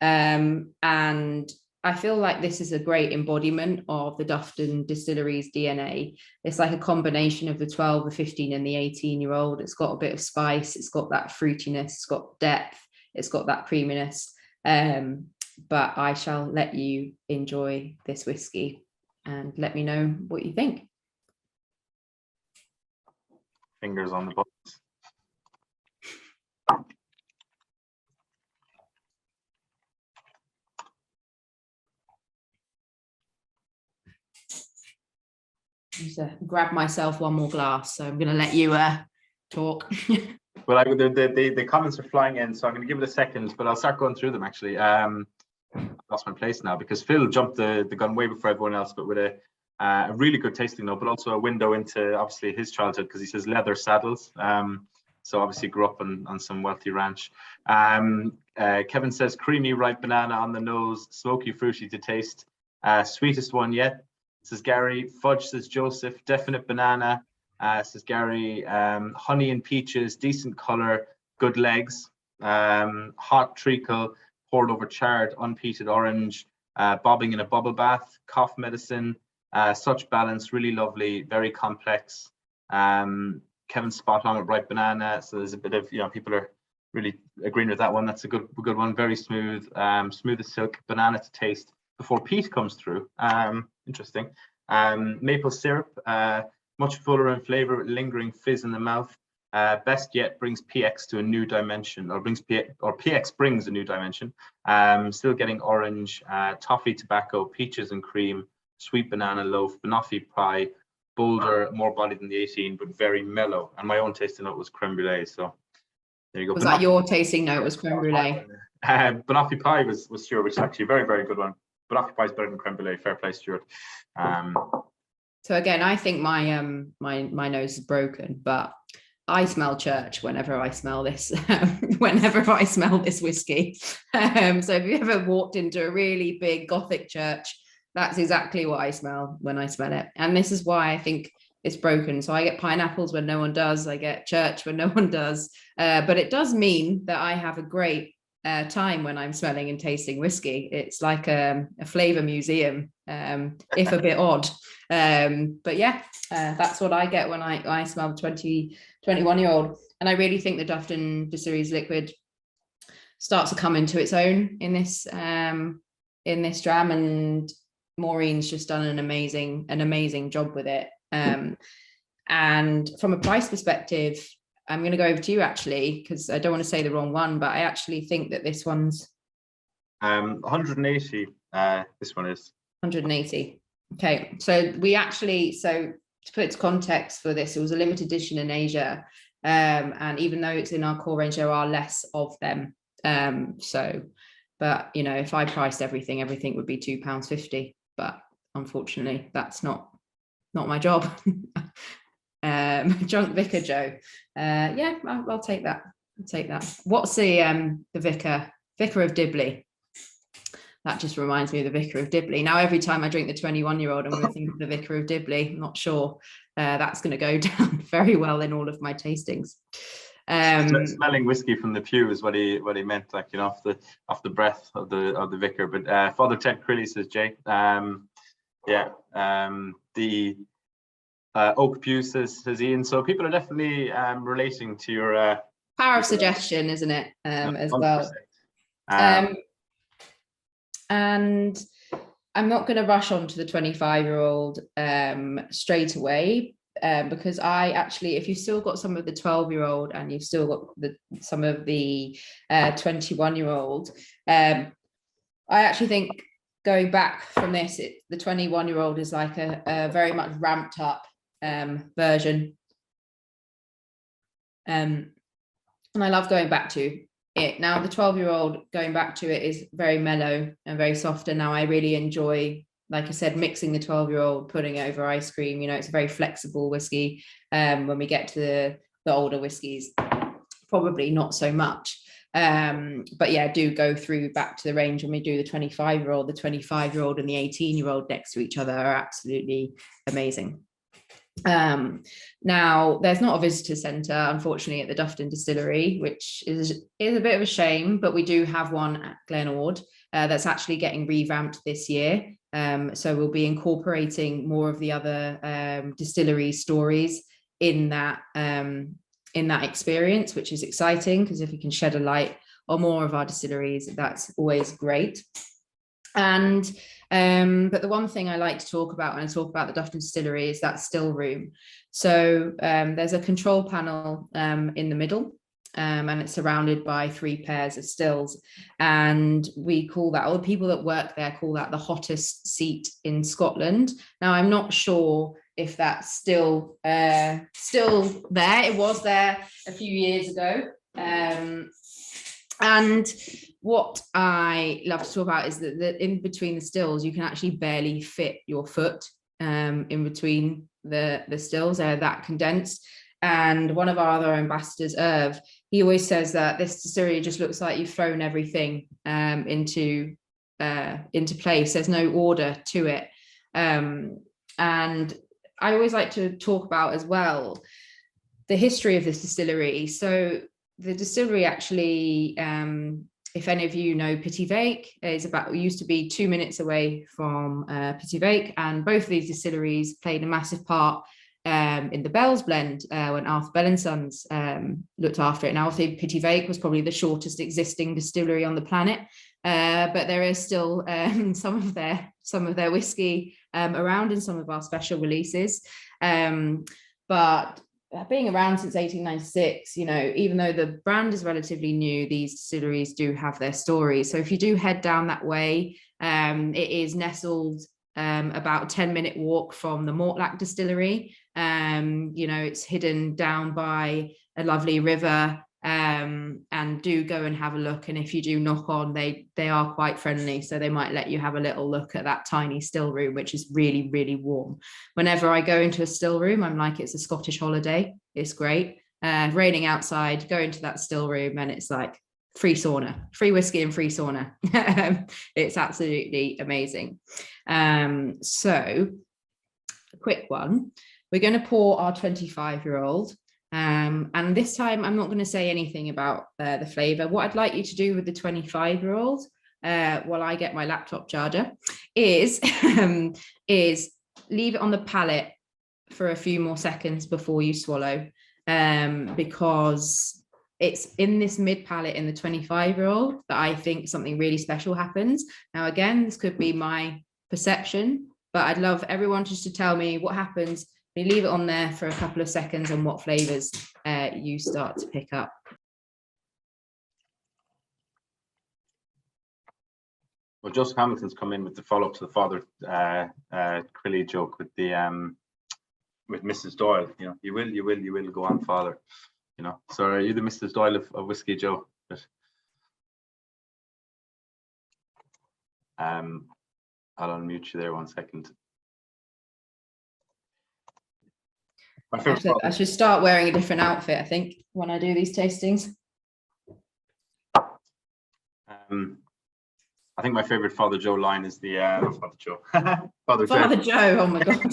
And I feel like this is a great embodiment of the Dufftown distillery's DNA. It's like a combination of the 12, the 15 and the 18-year-old. It's got a bit of spice. It's got that fruitiness. It's got depth. It's got that creaminess. But I shall let you enjoy this whiskey and let me know what you think. Fingers on the buttons. Just grab myself one more glass, so I'm going to let you talk. Well, the comments are flying in, so I'm going to give it a second, but I'll start going through them actually. I've lost my place now because Phil jumped the gun way before everyone else, but with a really good tasting note, but also a window into obviously his childhood, because he says leather saddles. So obviously grew up on some wealthy ranch. Kevin says creamy ripe banana on the nose, smoky fruity to taste, sweetest one yet. Says Gary. Fudge, says Joseph. Definite banana, says Gary. Honey and peaches, decent color, good legs. Hot treacle, poured over charred, unpeated orange, bobbing in a bubble bath, cough medicine, such balance, really lovely, very complex. Kevin's spot on with ripe banana, so there's a bit of, people are really agreeing with that one. That's a good one, very smooth, smooth as silk, banana to taste before peat comes through. Interesting. Maple syrup, much fuller in flavor with lingering fizz in the mouth. Best yet brings PX to a new dimension, or PX brings a new dimension. Still getting orange, toffee tobacco, peaches and cream, sweet banana loaf, banoffee pie, bolder, more body than the 18, but very mellow. And my own tasting note was creme brulee. So there you go. Was that your tasting note? Was creme brulee? Banoffee pie was Stuart, which is actually a very, very good one. Banoffee pie is better than creme brulee. Fair play, Stuart. So again, I think my my nose is broken, but I smell church whenever I smell this. Whenever I smell this whiskey. So if you ever walked into a really big Gothic church, that's exactly what I smell when I smell it. And this is why I think it's broken. So I get pineapples when no one does. I get church when no one does. But it does mean that I have a great time when I'm smelling and tasting whiskey. It's like a flavor museum, if a bit odd. But yeah, that's what I get when I smell 21-year-old. And I really think the Dufftown Distillery's liquid starts to come into its own in this dram, and Maureen's just done an amazing job with it. And from a price perspective, I'm going to go over to you actually, because I don't want to say the wrong one, but I actually think that this one's 180. This one is 180. Okay, so to put it to context for this, it was a limited edition in Asia, and even though it's in our core range, there are less of them. So But you know, if I priced everything would be £2.50. But unfortunately, that's not my job. Drunk Vicar Joe. Yeah, I'll take that. I'll take that. What's the Vicar of Dibley? That just reminds me of the Vicar of Dibley. Now, every time I drink the 21-year-old, I'm going to think of the Vicar of Dibley. I'm not sure that's going to go down very well in all of my tastings. Smelling whiskey from the pew is what he meant, like, you know, off the breath of the vicar. But Father Ted Crilly says, Jay, the oak pew says Ian. So people are definitely relating to your power of suggestion, isn't it? As 100%. Well. And I'm not going to rush on to the 25-year-old straight away, because I actually, if you've still got some of the 12-year-old and you've still got some of the 21-year-old, I actually think going back from this, the 21-year-old is like a very much ramped up version. And I love going back to it. Now, the 12-year-old, going back to it, is very mellow and very soft. And now I really enjoy, like I said, mixing the 12-year-old, putting it over ice cream. You know, it's a very flexible whiskey. When we get to the older whiskies, probably not so much. But yeah, do go through back to the range when we do the 25-year-old. The 25-year-old and the 18-year-old next to each other are absolutely amazing. Now, there's not a visitor centre, unfortunately, at the Dufftown distillery, which is a bit of a shame, but we do have one at Glenord that's actually getting revamped this year. So we'll be incorporating more of the other distillery stories in that experience, which is exciting, because if we can shed a light on more of our distilleries, that's always great. And but the one thing I like to talk about when I talk about the Dufftown distillery is that still room. So there's a control panel in the middle, and it's surrounded by 3 pairs of stills, and we call that, or the people that work there call that, the hottest seat in Scotland. Now, I'm not sure if that's still there. It was there a few years ago. And what I love to talk about is that in between the stills, you can actually barely fit your foot in between the stills. They're that condensed. And one of our other ambassadors, Irv, he always says that this distillery just looks like you've thrown everything into place. There's no order to it. And I always like to talk about as well the history of this distillery. So the distillery actually, if any of you know Pittyvake, used to be 2 minutes away from Pittyvake, and both of these distilleries played a massive part in the Bell's blend when Arthur Bell and Sons looked after it. Now, obviously, Pittyvake was probably the shortest existing distillery on the planet, but there is still some of their whiskey around in some of our special releases. But being around since 1896, you know, even though the brand is relatively new, these distilleries do have their stories. So if you do head down that way, it is nestled about a 10-minute walk from the Mortlach distillery. You know, it's hidden down by a lovely river, and do go and have a look. And if you do knock on, they are quite friendly, so they might let you have a little look at that tiny still room, which is really, really warm. Whenever I go into a still room, I'm like, it's a Scottish holiday. It's great. Raining outside, go into that still room, and it's like free sauna, free whiskey and free sauna. It's absolutely amazing. So a quick one. We're going to pour our 25-year-old. And this time, I'm not going to say anything about the flavour. What I'd like you to do with the 25-year-old, while I get my laptop charger, is leave it on the palate for a few more seconds before you swallow, because it's in this mid palate in the 25-year-old that I think something really special happens. Now, again, this could be my perception, but I'd love everyone just to tell me what happens. You leave it on there for a couple of seconds and what flavours you start to pick up. Well, Joseph Hamilton's come in with the follow-up to the Father Crilly joke with the with Mrs. Doyle. You know, you will go on, Father. You know, so are you the Mrs. Doyle of whiskey, Joe? But I'll unmute you there 1 second. I should start wearing a different outfit, I think, when I do these tastings. I think my favorite Father Joe line is the Father Joe. Father Joe, oh my God.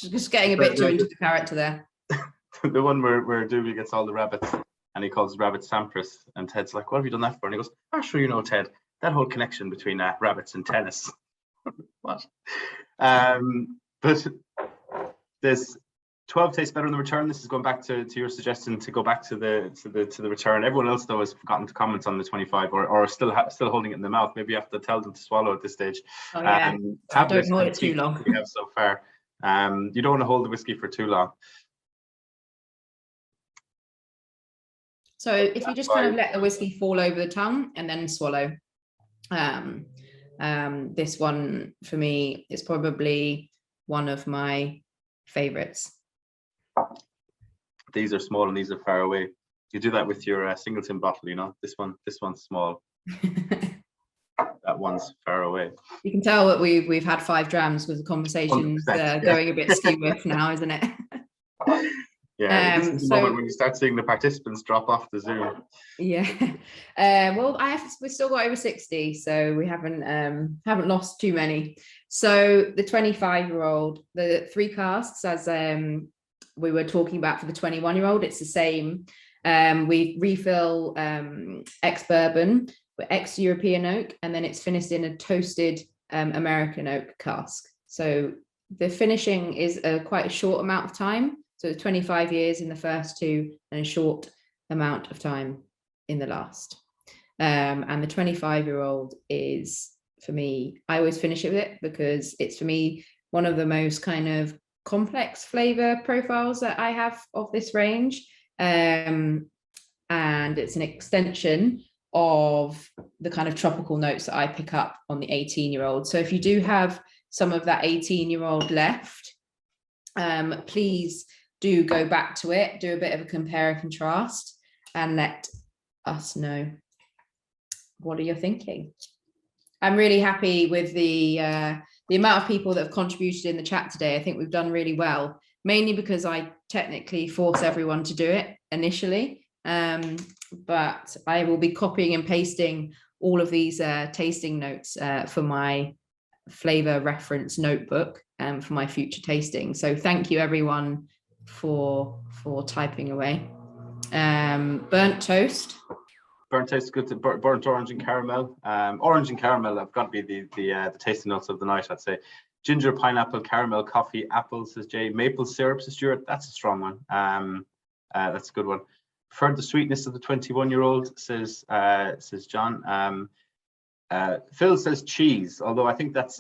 Just getting a bit too into the character there. The one where Dooley gets all the rabbits and he calls rabbits Sampras, and Ted's like, what have you done that for? And he goes, sure, you know, Ted, that whole connection between rabbits and tennis. What? But there's 12 tastes better in the return. This is going back to your suggestion to go back to the return. Everyone else though has forgotten to comment on the 25 or still holding it in the mouth. Maybe you have to tell them to swallow at this stage. Oh yeah, don't hold it too long. We have so far. You don't want to hold the whiskey for too long. So if you just kind of let the whiskey fall over the tongue and then swallow. This one for me is probably one of my favorites. These are small and these are far away. You do that with your Singleton bottle, you know. This one's small. That one's far away. You can tell that we've had 5 drams with the conversations going a bit skew with now, isn't it? Yeah, this is the moment when you start seeing the participants drop off the Zoom. Yeah. Well, we've still got over 60, so we haven't lost too many. So the 25-year-old, the 3 casks, as we were talking about for the 21-year-old, it's the same. We refill ex-bourbon, ex-European oak, and then it's finished in a toasted American oak cask. So the finishing is quite a short amount of time. So 25 years in the first 2 and a short amount of time in the last. And the 25-year-old is, for me, I always finish it with it because it's, for me, one of the most kind of complex flavor profiles that I have of this range. And it's an extension of the kind of tropical notes that I pick up on the 18-year-old. So if you do have some of that 18-year-old left, please do go back to it, do a bit of a compare and contrast, and let us know what are you thinking. I'm really happy with the amount of people that have contributed in the chat today. I think we've done really well, mainly because I technically force everyone to do it initially, but I will be copying and pasting all of these tasting notes for my flavor reference notebook for my future tasting. So thank you everyone for typing away. Burnt toast is good. Burnt orange and caramel. Orange and caramel have got to be the tasting notes of the night, I'd say. Ginger, pineapple, caramel, coffee, apple, says Jay. Maple syrup, says Stuart. That's a strong one. That's a good one. Preferred the sweetness of the 21-year-old, says John. Phil says cheese, although I think that's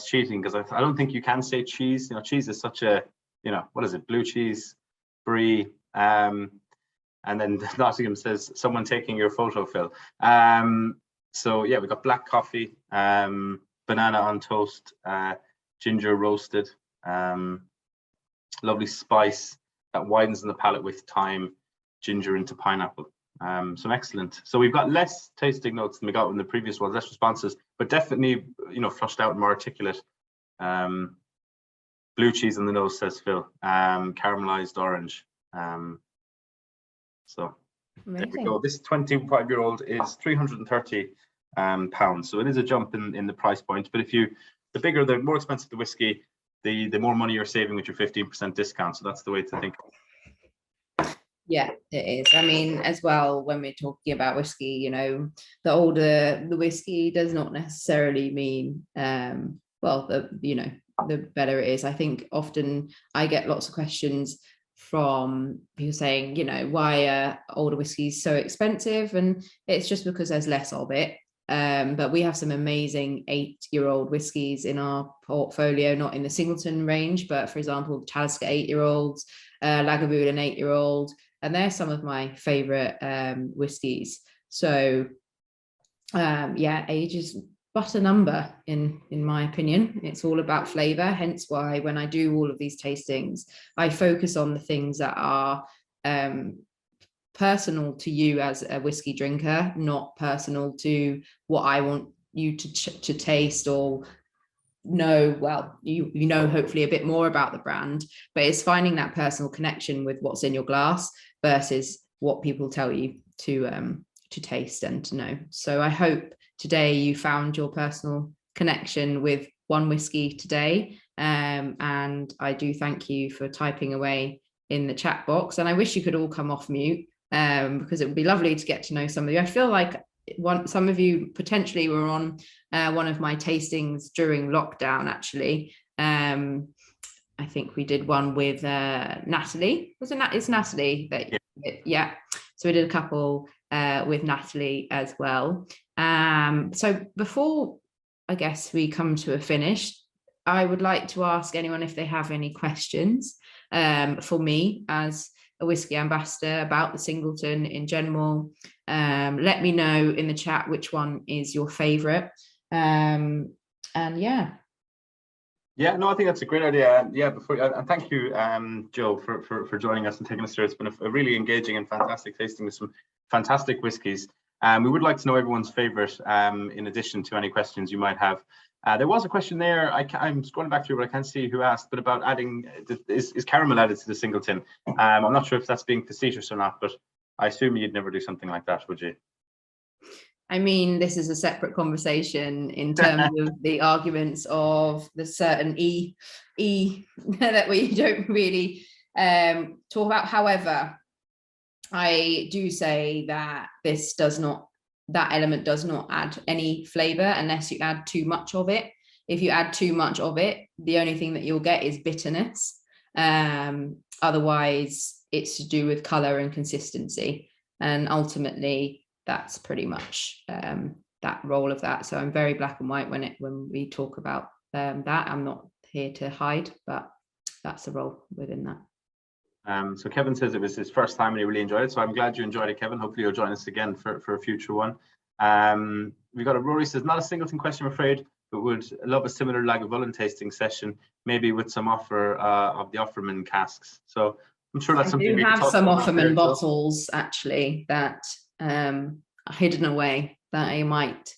cheating, because I don't think you can say cheese. You know, cheese is such a, you know, what is it? Blue cheese, brie. And then Nottingham says, someone taking your photo, Phil. So yeah, we got black coffee, banana on toast, ginger roasted, lovely spice that widens in the palate with time, ginger into pineapple. Some excellent. So we've got less tasting notes than we got in the previous ones, less responses, but definitely, you know, flushed out and more articulate. Blue cheese on the nose, says Phil. Caramelized orange. So amazing. There we go. This 25-year-old is 330 pounds. So it is a jump in the price point. But the bigger, the more expensive the whiskey, the more money you're saving with your 15% discount. So that's the way to think. Yeah, it is. I mean, as well, when we're talking about whiskey, you know, the older the whiskey does not necessarily mean, the better it is. I think often I get lots of questions from people saying, you know, why are older whiskies so expensive? And it's just because there's less of it. But we have some amazing 8-year-old whiskies in our portfolio, not in the Singleton range, but for example, Talisker 8-year-olds, Lagavulin 8-year-old, and they're some of my favorite whiskies. So age is but a number in my opinion. It's all about flavor, hence why when I do all of these tastings, I focus on the things that are personal to you as a whiskey drinker, not personal to what I want you to taste or know, well, you know hopefully a bit more about the brand, but it's finding that personal connection with what's in your glass versus what people tell you to taste and to know. So I hope today you found your personal connection with one whiskey today, and I do thank you for typing away in the chat box, and I wish you could all come off mute, because it would be lovely to get to know some of you. I feel like some of you potentially were on one of my tastings during lockdown, actually. I think we did one with Natalie. It's Natalie that, yeah. So we did a couple with Natalie as well. So before, I guess, we come to a finish, I would like to ask anyone if they have any questions for me as a whiskey ambassador about the Singleton in general. Let me know in the chat which one is your favorite. And yeah. Yeah, no, I think that's a great idea. Yeah, and thank you, Joe, for joining us and taking us through. It's been a really engaging and fantastic tasting with some fantastic whiskies. We would like to know everyone's favorite, in addition to any questions you might have. There was a question there. I'm scrolling back through, but I can't see who asked. But about adding, is caramel added to the Singleton? I'm not sure if that's being facetious or not, but I assume you'd never do something like that, would you? I mean, this is a separate conversation in terms of the arguments of the certain E that we don't really talk about. However, I do say that that element does not add any flavor unless you add too much of it. If you add too much of it, the only thing that you'll get is bitterness. Otherwise, it's to do with color and consistency. And ultimately, that's pretty much that role of that. So I'm very black and white when we talk about that. I'm not here to hide, but that's the role within that. So Kevin says it was his first time and he really enjoyed it. So I'm glad you enjoyed it, Kevin. Hopefully you'll join us again for a future one. We got a Rory says, not a Singleton question, I'm afraid, but would love a similar Lagavulin tasting session, maybe with some offer of the Offerman casks. So I'm sure that's something we have some Offerman bottles actually that hidden away that I might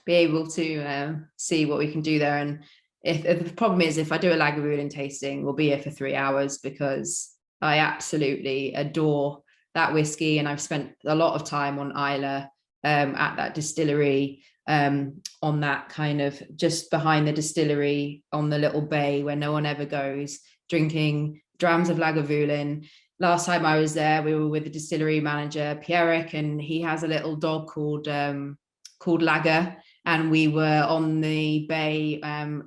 be able to see what we can do there. And if the problem is, if I do a Lagavulin tasting, we'll be here for 3 hours because I absolutely adore that whiskey, and I've spent a lot of time on Islay at that distillery, on that kind of just behind the distillery on the little bay where no one ever goes, drinking drams of Lagavulin. Last time I was there, we were with the distillery manager, Pierrick, and he has a little dog called Lager. And we were on the bay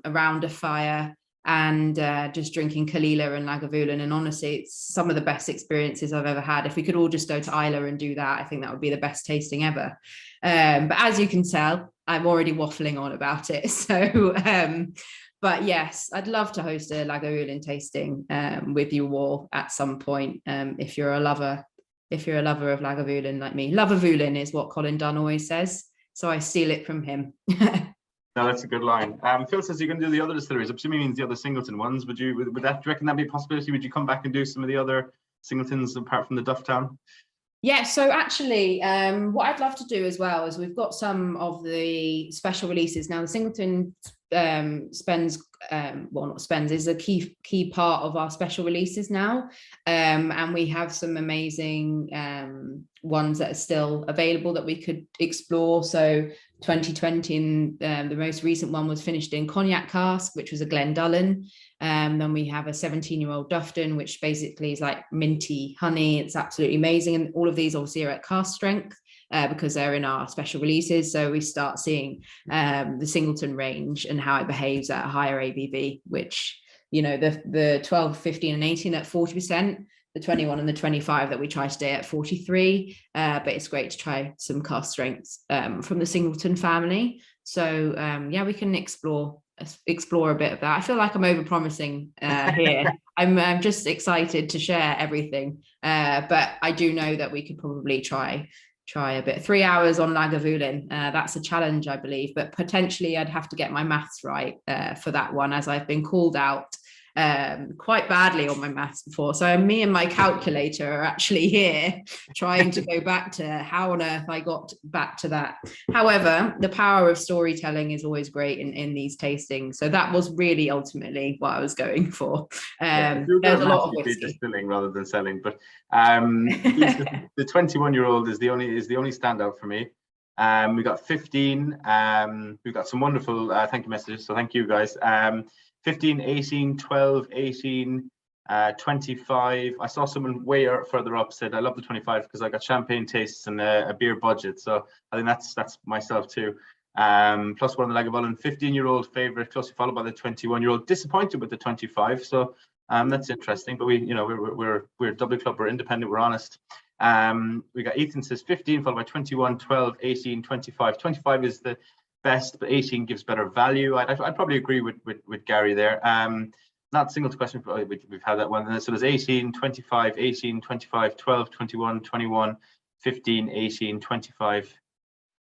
around a fire and just drinking Kalila and Lagavulin. And honestly, it's some of the best experiences I've ever had. If we could all just go to Islay and do that, I think that would be the best tasting ever. But as you can tell, I'm already waffling on about it. So, but yes, I'd love to host a Lagavulin tasting with you all at some point. If you're a lover of Lagavulin like me. Lagavulin is what Colin Dunn always says. So I steal it from him. No, that's a good line. Phil says you're going to do the other distilleries. I'm assuming means the other Singleton ones. Would you reckon that'd be a possibility? Would you come back and do some of the other Singletons apart from the Dufftown? Yeah, so actually, what I'd love to do as well is we've got some of the special releases. Now, the Singleton is a key part of our special releases now. And we have some amazing ones that are still available that we could explore. So 2020, the most recent one was finished in cognac cask, which was a Glendullan. Then we have a 17-year-old Dufftown, which basically is like minty honey. It's absolutely amazing. And all of these obviously are at cask strength because they're in our special releases. So we start seeing the Singleton range and how it behaves at a higher ABV, which, you know, the 12, 15 and 18 at 40%, the 21 and the 25 that we try today at 43. But it's great to try some cask strengths from the Singleton family. So yeah, we can explore a bit of that. I feel like I'm over-promising here. I'm just excited to share everything. But I do know that we could probably try a bit. 3 hours on Lagavulin, that's a challenge, I believe, but potentially I'd have to get my maths right for that one, as I've been called out quite badly on my maths before. So me and my calculator are actually here trying to go back to how on earth I got back to that. However, the power of storytelling is always great in these tastings. So that was really ultimately what I was going for. There's a lot of whiskey. Distilling rather than selling, but the 21-year-old is the only standout for me. We got 15. We've got some wonderful thank you messages, so thank you guys. 15, 18, 12, 18, 25. I saw someone way further up said, I love the 25 because I got champagne tastes and a beer budget. So I think that's myself too. Plus one on the Lagavulin, 15-year-old favorite, closely followed by the 21-year-old. Disappointed with the 25. So that's interesting, but we're Dublin Club, we're independent, we're honest. We got Ethan says 15 followed by 21, 12, 18, 25. 25 is the best, but 18 gives better value. I'd probably agree with Gary there. Not Singleton question, but we've had that one. So there's 18, 25, 18, 25, 12, 21, 21, 15, 18, 25.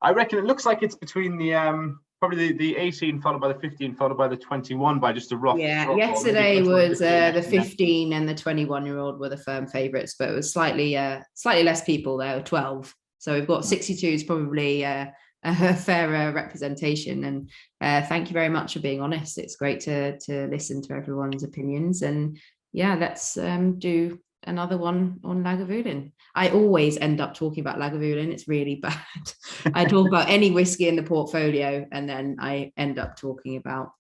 I reckon it looks like it's between the probably the 18 followed by the 15 followed by the 21 by just a rough. Yesterday was the 15 and the 21-year-old were the firm favourites, but it was slightly less people there, 12. So we've got 62 is probably a fairer representation. And thank you very much for being honest. It's great to listen to everyone's opinions. And yeah, let's do another one on Lagavulin. I always end up talking about Lagavulin. It's really bad. I talk about any whiskey in the portfolio and then I end up talking about.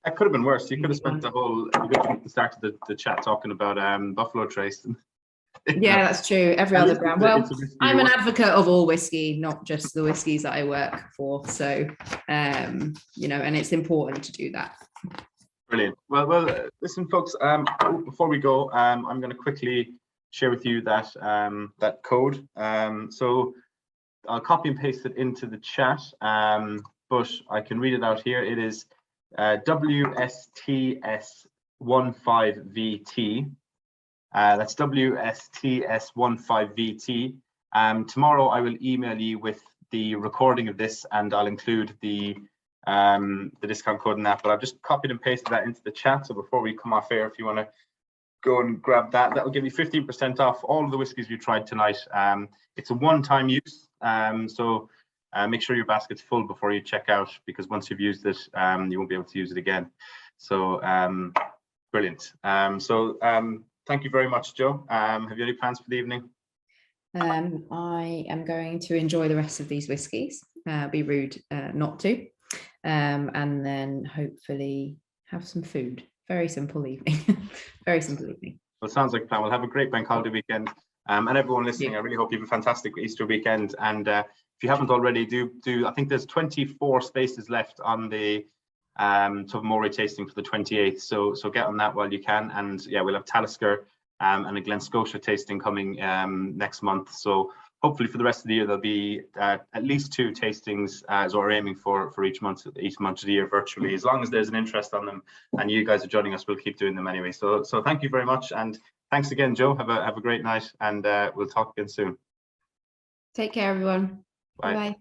That could have been worse. You could have spent the start of the chat talking about Buffalo Trace. Yeah, that's true. Every other brand. Well, I'm an advocate of all whiskey, not just the whiskies that I work for. So, and it's important to do that. Brilliant. Well, listen, folks. Before we go, I'm going to quickly share with you that that code. So I'll copy and paste it into the chat, but I can read it out here. It is WSTS15VT. That's WSTS15VT. Tomorrow I will email you with the recording of this, and I'll include the discount code in that. But I've just copied and pasted that into the chat. So before we come off air, if you want to go and grab that, that will give you 15% off all of the whiskies you tried tonight. It's a one-time use, so make sure your basket's full before you check out, because once you've used it, you won't be able to use it again. So brilliant. Thank you very much, Joe. Have you any plans for the evening? I am going to enjoy the rest of these whiskies. Be rude not to, and then hopefully have some food. Very simple evening. Very simple evening. Well, it sounds like a plan. We'll have a great bank holiday weekend. And everyone listening, I really hope you have a fantastic Easter weekend. And if you haven't already, do I think there's 24 spaces left on the Tobermory tasting for the 28th. So get on that while you can. And yeah, we'll have Talisker and a Glen Scotia tasting coming next month. So hopefully for the rest of the year, there'll be at least 2 tastings as we're aiming for each month of the year virtually. As long as there's an interest on them and you guys are joining us, we'll keep doing them anyway. So thank you very much. And thanks again, Joe. Have a great night, and we'll talk again soon. Take care, everyone. Bye. Bye.